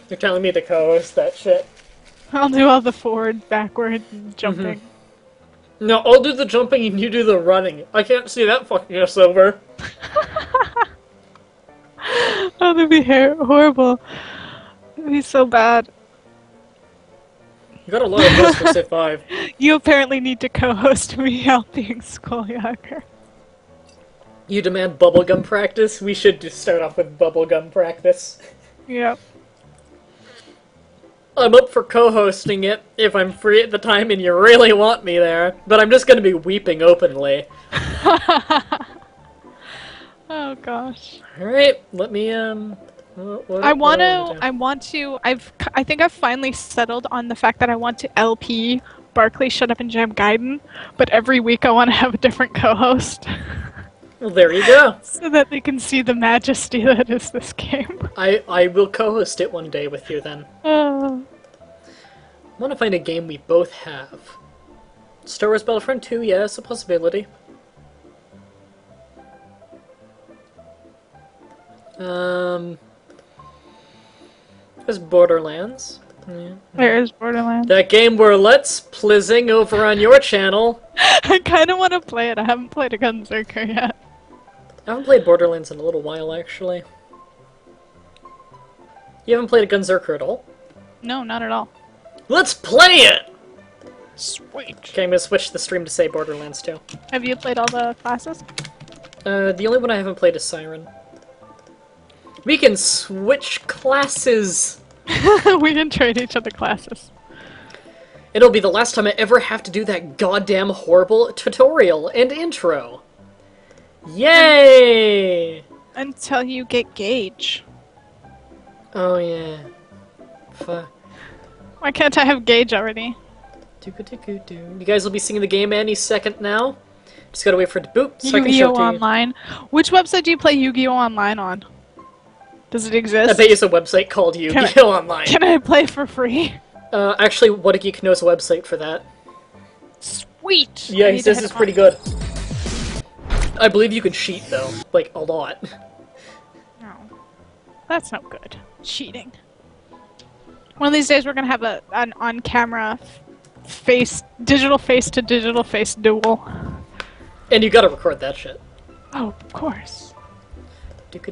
You're telling me to co-host that shit? I'll do all the forward, backward, and jumping. No, I'll do the jumping and you do the running. I can't see that fucking us over. Oh, that'd be horrible. It'd be so bad. You got a lot of those for Civ 5. You apparently need to co-host me helping Schoolyjager. You demand bubblegum practice? We should just start off with bubblegum practice. Yep. I'm up for co-hosting it if I'm free at the time and you really want me there, but I'm just gonna be weeping openly. Oh gosh. Alright, let me, I think I've finally settled on the fact that I want to LP Barkley Shut Up and Jam Gaiden, but every week I want to have a different co-host. Well, there you go. So that they can see the majesty that is this game. I will co-host it one day with you then. Oh. I want to find a game we both have. Star Wars Battlefront 2, yeah, it's a possibility. There's Borderlands. Yeah. Where is Borderlands? That game we're let's plizzing over on your channel. I kind of want to play it. I haven't played a Gunzerker yet. I haven't played Borderlands in a little while, actually. You haven't played a Gunzerker at all? No, not at all. Let's play it! Sweet. Okay, I'm gonna switch the stream to say Borderlands 2. Have you played all the classes? The only one I haven't played is Siren. We can switch classes! We can trade each other classes. It'll be the last time I ever have to do that goddamn horrible tutorial and intro. Yay! Until you get Gauge. Oh yeah. Fuck. Why can't I have Gauge already? You guys will be seeing the game any second now. Just gotta wait for it to boot so I can show Yu-Gi-Oh! it to you. Online. Which website do you play Yu-Gi-Oh! Online on? Does it I exist? bet it's a website called Yu-Gi-Oh! Online. Can I play for free? Actually, What a Geek knows a website for that. Sweet! Yeah, I he need to says head it's on. pretty good. I believe you can cheat, though. Like, a lot. No. That's no good. Cheating. One of these days we're gonna have an on-camera digital face-to-digital face duel. And you gotta record that shit. Oh, of course. And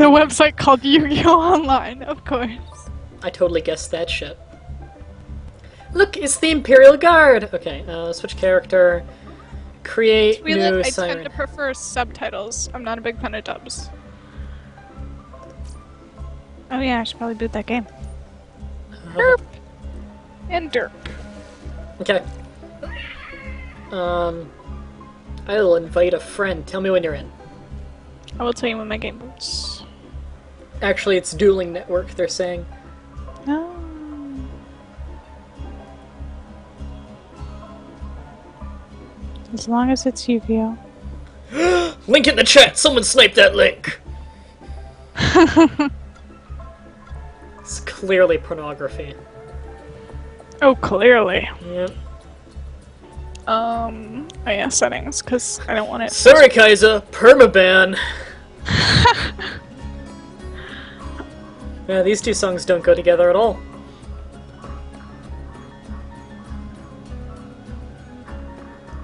the website called Yu-Gi-Oh! Online, of course. I totally guessed that shit. Look, it's the Imperial Guard! Okay, switch character. Create I new tend siren. to prefer subtitles. I'm not a big fan of dubs. Oh yeah, I should probably boot that game. Derp! And derp. Okay. I'll invite a friend. Tell me when you're in. I will tell you when my game boots. Actually, it's Dueling Network, they're saying. No. As long as it's Yu-Gi-Oh! Link in the chat! Someone sniped that link! It's clearly pornography. Oh, clearly. Yep. Oh yeah, settings, because I don't want it. Sorry, Kaiser. Permaban. Yeah, these two songs don't go together at all.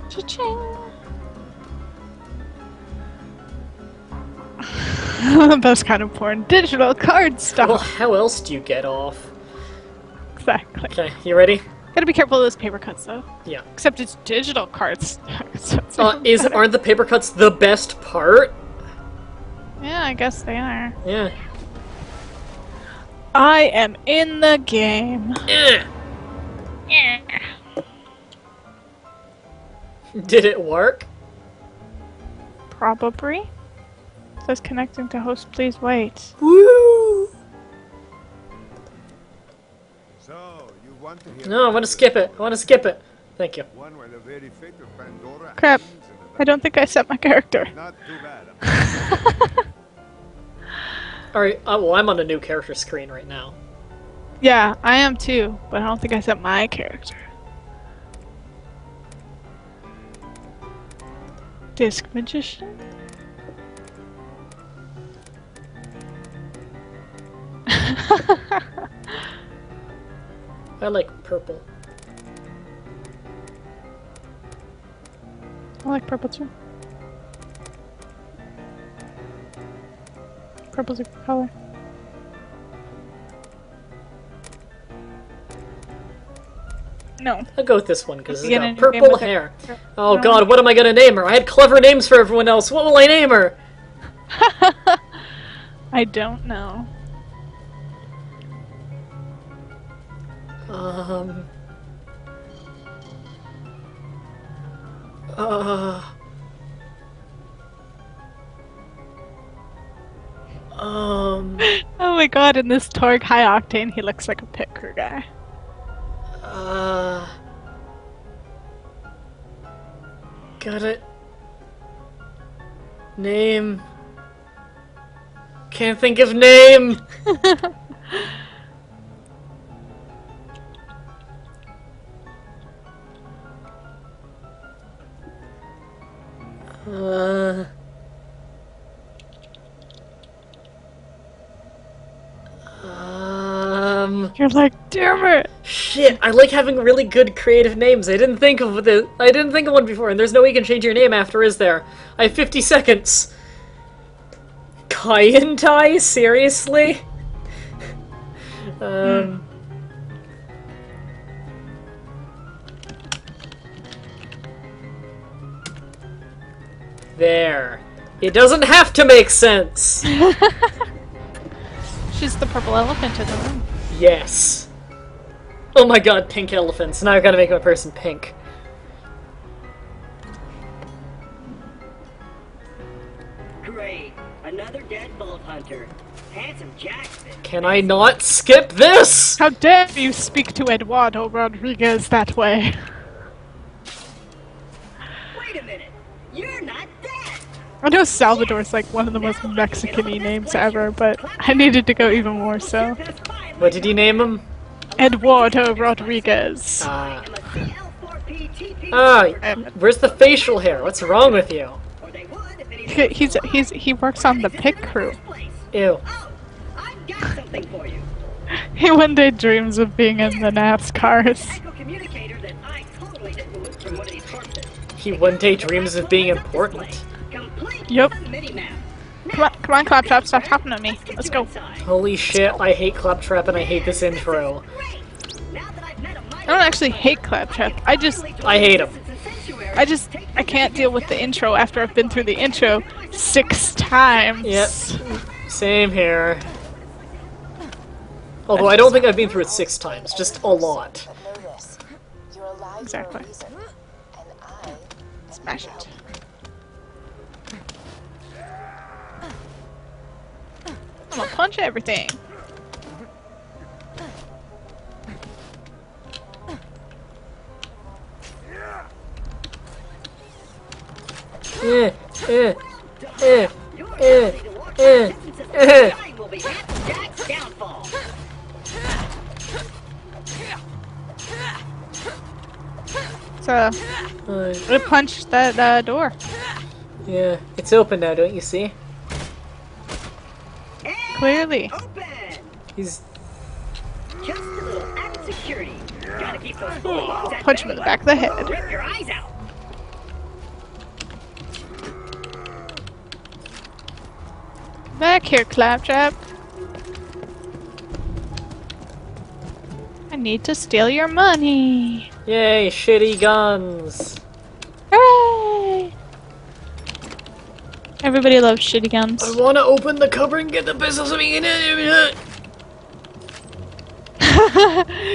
Cha-ching. That's kind of porn. Digital card stuff. Well, how else do you get off? Exactly. Okay, you ready? Gotta be careful of those paper cuts, though. Yeah. Except it's digital cards. So it's even better. Aren't the paper cuts the best part? Yeah, I guess they are. Yeah. I am in the game. Eh. Did it work? Probably. It says connecting to host, please wait. Woo! So, you want to hear No, I want to skip it. I want to skip it. Thank you. one where the very fate of Pandora Crap. hangs in the I don't think I set my character. Not too bad. Alright, well, I'm on a new character screen right now. Yeah, I am too, but I don't think I set my character. Disc Magician? I like purple. I like purple too. Purple's a good color. No. I'll go with this one because it's You get got a new game purple with it. hair. Oh No. god, what am I gonna name her? I had clever names for everyone else. What will I name her? I don't know. Um. Uh. Oh my god, in this Torg High Octane, he looks like a pit crew guy. Got it. Name. Can't think of name! Uh... You're like, damn it! Shit, I like having really good creative names. I didn't think of one before, and there's no way you can change your name after, is there? I have 50 seconds. Kaientai? Seriously? There. It doesn't have to make sense! She's the purple elephant in the room. Yes. Oh my god, pink elephants. Now I gotta make my person pink. Great. Another deadbolt hunter. Handsome Jackson. Can I not skip this? How dare you speak to Eduardo Rodriguez that way? Wait a minute. You're not dead. I know Salvador's like one of the most Mexican-y names ever, but I needed to go even more so. What did you name him? Eduardo Rodriguez. Ah. Um, Where's the facial hair? What's wrong with you? he works on the pit crew. Ew. I've got something for you. He one day dreams of being in the NASCARs. Communicator that I totally didn't move from one of these corpses. He one day dreams of being important. Yep. Come on, Claptrap, stop talking to me. Let's go. Holy shit, I hate Claptrap and I hate this intro. I don't actually hate Claptrap. I hate him. I can't deal with the intro after I've been through the intro 6 times. Yep. Same here. Although I don't think I've been through it 6 times, just a lot. Exactly. Smash it. I'm gonna punch everything. So, I'm gonna punch that door. Yeah, it's open now, don't you see? Clearly. He's... Just a little added security. Gotta keep those bulldogs at Punch him in the back of the head. Rip your eyes out. Back here, Claptrap. I need to steal your money. Yay, shitty guns! Hooray! Everybody loves shitty guns. I wanna open the cupboard and get the business of being in it!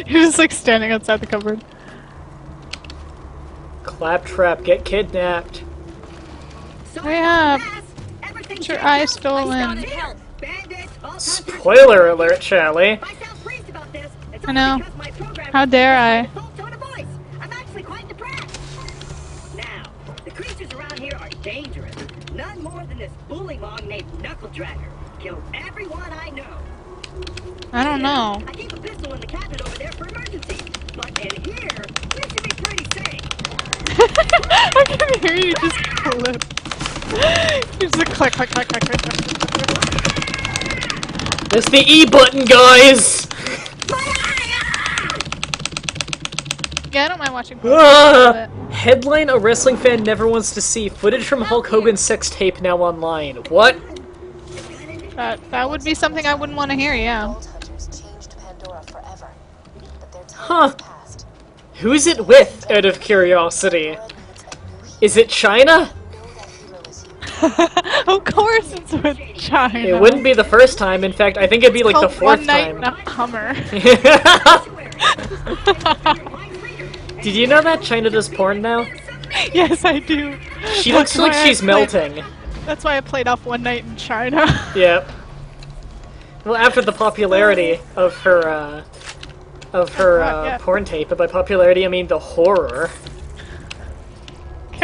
You're just like standing outside the cupboard. Claptrap, get kidnapped. Hurry up! Get your eye stolen. Spoiler alert, Charlie. I know. How dare I? I'm actually quite depressed. Now, the creatures around here are dangerous. None more than this bullymong named Knuckle Dragger. Killed everyone I know. I don't know. I keep a pistol in the cabinet over there for emergencies. But in here, you should be pretty safe. I can hear you just clip. You just click, click, click, click, click, click. It's the E button, guys! Yeah, I don't mind watching. Headline: a wrestling fan never wants to see footage from Hulk Hogan's sex tape now online. What? That would be something I wouldn't want to hear, yeah. Huh. Who's it with, out of curiosity? Is it China? Of course it's with China. It wouldn't be the first time. In fact, I think it'd be like the 4th One night time. in a Hummer. Did you know that China does porn now? Yes, I do. She looks like she's melting. That's why I played off One Night in China. Yep. Well, after the popularity of her Yeah. porn tape, and by popularity I mean the horror.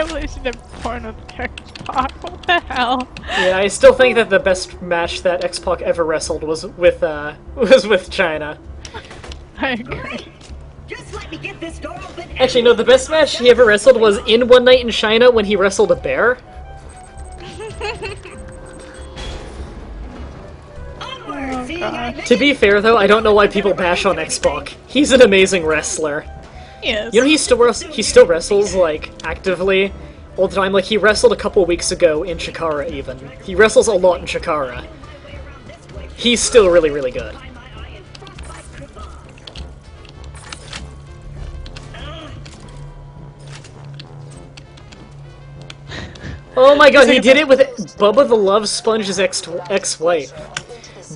can't believe she did porn with X-Pac. What the hell? Yeah, I still think that the best match that X-Pac ever wrestled was with China. I agree. Just let me get this door open. and Actually, no, the best match he ever wrestled was in One Night in China when he wrestled a bear. Onward, seeing God. eye To be fair, though, I don't know why people bash on X-Pac. He's an amazing wrestler. Yes. You know, he still wrestles, like, actively all the time. Like, he wrestled a couple weeks ago in Chikara, even. He wrestles a lot in Chikara. He's still really, really good. Oh my god, he did it with Bubba the Love Sponge's ex-wife.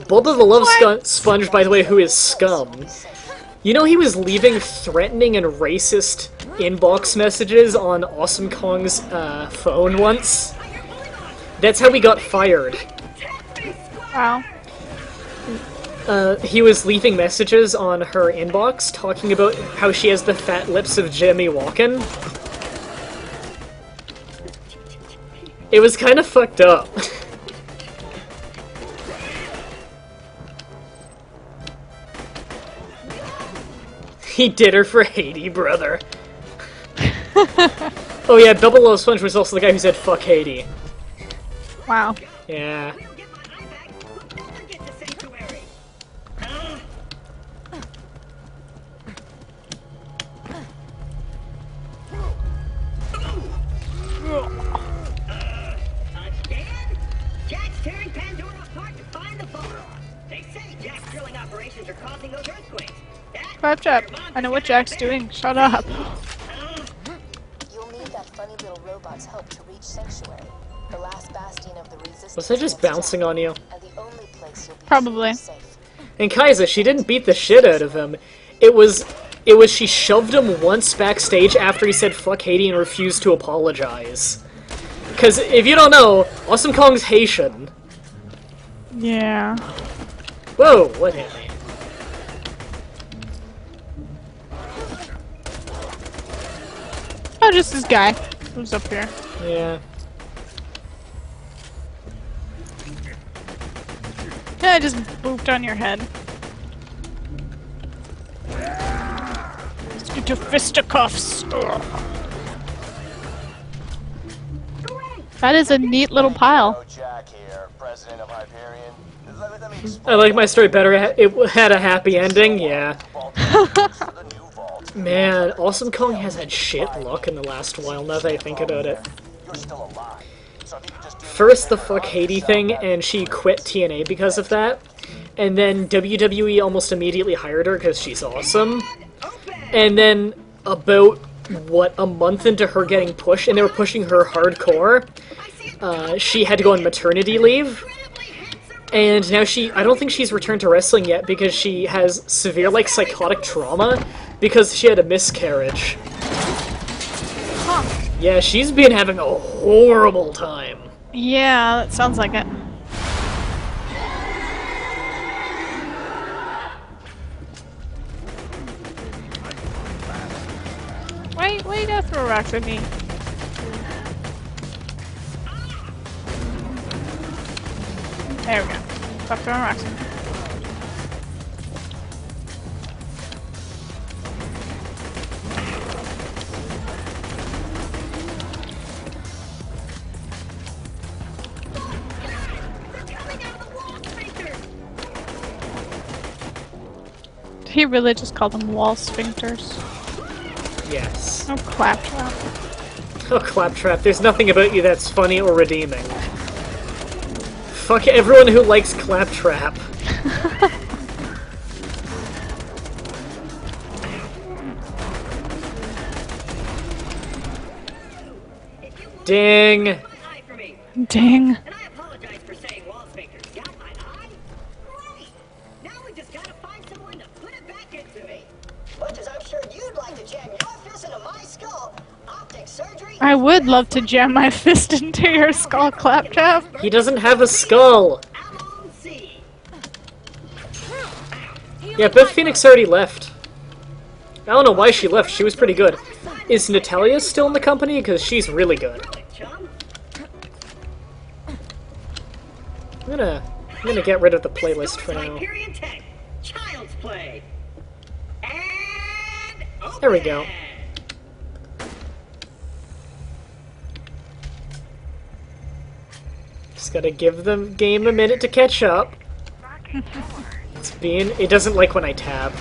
Bubba the Love Sponge, by the way, who is scum. You know he was leaving threatening and racist inbox messages on Awesome Kong's phone once? That's how he got fired. Wow. He was leaving messages on her inbox talking about how she has the fat lips of Jimmy Walken. It was kind of fucked up. He did her for Haiti, brother. Oh yeah, Double O Sponge was also the guy who said fuck Haiti. Wow. Yeah. get my eye back before I get to Sanctuary. Again? Jack's tearing Pandora apart to find the vault. They say Jack's drilling operations are causing those earthquakes. Claptrap, I know what Jack's doing. Shut up. You'll need that funny little robot's help to reach Sanctuary, the last bastion of the resistance. Was I just bouncing on you? And the only place you'll be Probably. safe. And Kaiser, she didn't beat the shit out of him. It was she shoved him once backstage after he said fuck Haiti and refused to apologize. Cause if you don't know, Awesome Kong's Haitian. Yeah. Whoa, what hit me? Oh, just this guy who's up here. Yeah. Yeah, I just booped on your head. Let's get your fisticuffs. Ugh. That is a neat little pile. Jack here, president of Hyperion. Let me I like my story better. It had a happy ending, yeah. the new vault. Man, Awesome Kong has had shit luck in the last while, now that I think about it. You're still alive. So if you could just do First the fuck Haiti thing, and she quit TNA because of that. And then WWE almost immediately hired her because she's awesome. And then about, what, a month into her getting pushed, and they were pushing her hardcore, she had to go on maternity leave. And now I don't think she's returned to wrestling yet because she has severe, like, psychotic trauma because she had a miscarriage. Huh. Yeah, she's been having a horrible time. Yeah, that sounds like it. Why you gotta throw rocks at me? There we go. Stop throwing rocks at me. Did he really just call them wall sphincters? Yes. Oh, claptrap. Oh, Claptrap, there's nothing about you that's funny or redeeming. Fuck everyone who likes Claptrap. Ding! Eye for me. Dang. And I apologize for saying wall sphincters. Got my eye? Great! Now we just gotta find someone to put it back into me. Much as I'm sure you'd like to jam your fist into my skull, optic surgery. I would love to jam my fist into your skull, Claptrap. He doesn't have a skull! Alon C. Yeah, Beth Phoenix already left. I don't know why she left, she was pretty good. Is Natalia still in the company? Because she's really good. Chum. I'm gonna get rid of the playlist for now. Hyperion Tech. Child's Play. And There we go. Just gotta give the game a minute to catch up. It doesn't like when I tab.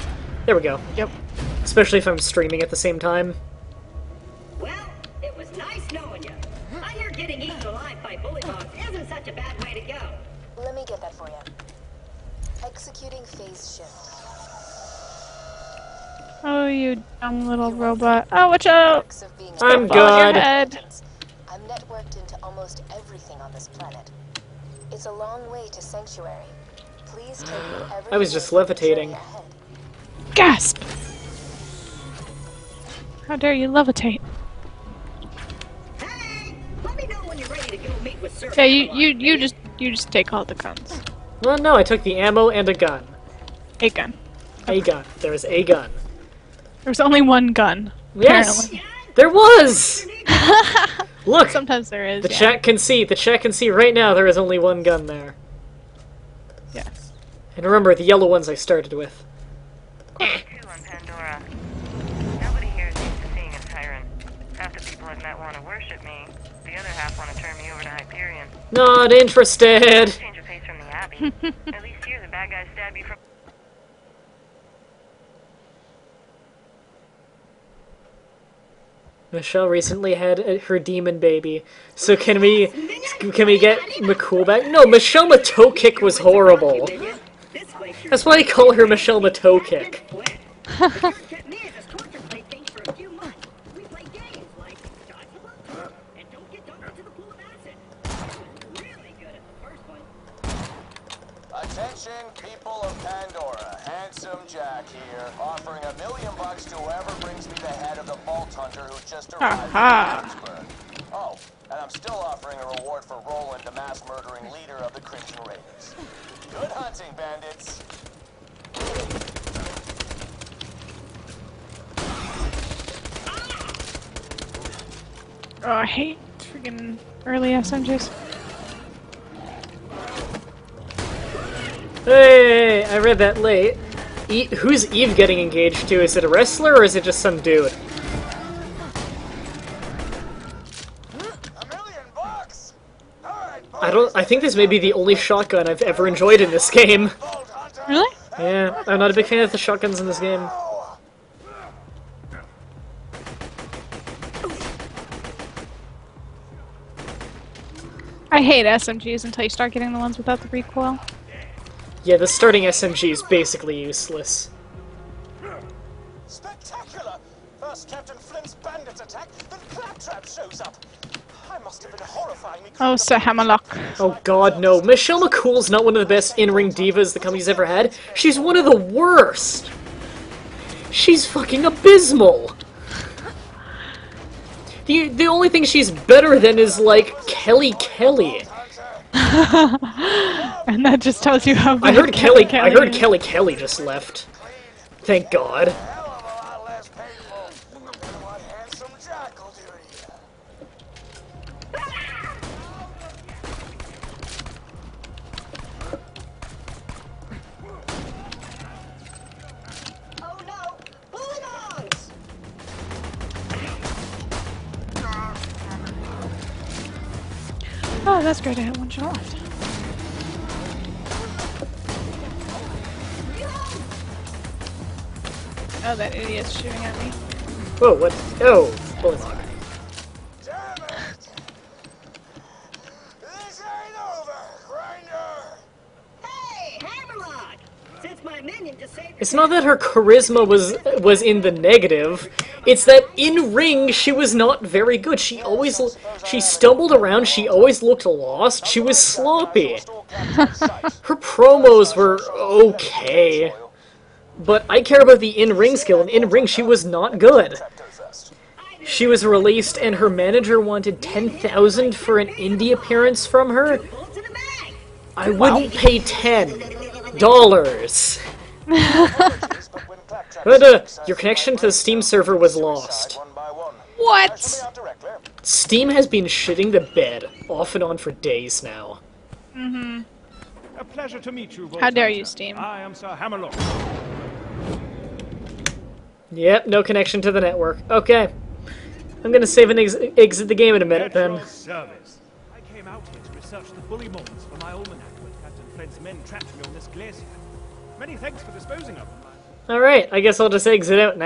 There we go. Yep. Especially if I'm streaming at the same time. Well, it was nice knowing you. I hear getting eaten alive by bullymongs isn't such a bad way to go. Let me get that for you. Executing phase shift. Oh, you dumb little robot. Oh, watch out! Perks of being I'm a- good. Fall on your head. I'm networked into almost everything on this planet. It's a long way to Sanctuary. Please take whatever I was you just need for the levitating. journey ahead. Gasp! How dare you levitate? Hey, let me know when you're ready to go meet with Sir. Yeah, Avalon. you just take all the guns. Well, no, I took the ammo and a gun. A gun. A gun. There was a gun. There's only one gun. Yes! Apparently. There was! Look! Sometimes there is. The yeah. chat can see. The chat can see right now there is only one gun there. Yes. And remember, the yellow ones I started with. Two on Pandora. Nobody here is used to seeing a tyrant. Half the people I've met want to worship me. The other half want to turn me over to Hyperion. Not interested! Change of pace from the Abbey. At least here the bad guys stab you from... Michelle recently had her demon baby, so can we get McCool back? No, Michelle Matokick was horrible. That's why I call her Michelle Matokick. Attention, people of Pandora. Handsome Jack here, offering $1 million to whoever brings me the head of the Vault Hunter who just arrived Aha. in Pittsburgh. Oh, and I'm still offering a reward for Roland, the mass-murdering leader of the Crimson Raiders. Good hunting, bandits. Oh, I hate freaking early SMGs. Hey, I read that late. Who's Eve getting engaged to? Is it a wrestler or is it just some dude? $1 million bucks. All right, I think this may be the only shotgun I've ever enjoyed in this game. Vault Hunter. Really? Yeah, I'm not a big fan of the shotguns in this game. I hate SMGs until you start getting the ones without the recoil. Yeah, the starting SMG is basically useless. Spectacular! First Captain Flint's bandits attack, then Claptrap shows up. I must have been horrifyingly Oh, Sir Hammerlock. Oh god, no. Michelle McCool's not one of the best in-ring divas the company's ever had. She's one of the worst! She's fucking abysmal! The only thing she's better than is, like, Kelly Kelly. And that just tells you how I bad heard Kelly is. Kelly just left. Thank God. hell of a lot less painful than what Handsome Jack will do to you. Oh no! Bullymongs! Oh, that's great. I have one shot left. Oh, that idiot's shooting at me. Whoa, what? Oh, bullets. Damn it! This ain't over, Grinder! Hey, Hammerlock! Since my minion just saved It's not that her charisma was in the negative. It's that in ring she was not very good. She stumbled around. She always looked lost. She was sloppy. Her promos were okay, but I care about the in-ring skill. And in-ring, she was not good. She was released, and her manager wanted $10,000 for an indie appearance from her. bullets in the bag! I wouldn't pay $10. But your connection to the Steam server was lost. One by one. What? Out directly. Steam has been shitting the bed off and on for days now. Mm-hmm. A pleasure to meet you, How dare Voltaire. you, Steam? I am Sir Hammerlock. Yep, no connection to the network. Okay. I'm gonna save and exit the game in a minute At then. your service. I came out here to research the bully moments for my almanac when Captain Fred's men trapped me on this glacier. Many thanks for disposing of them. Alright, I guess I'll just exit out now.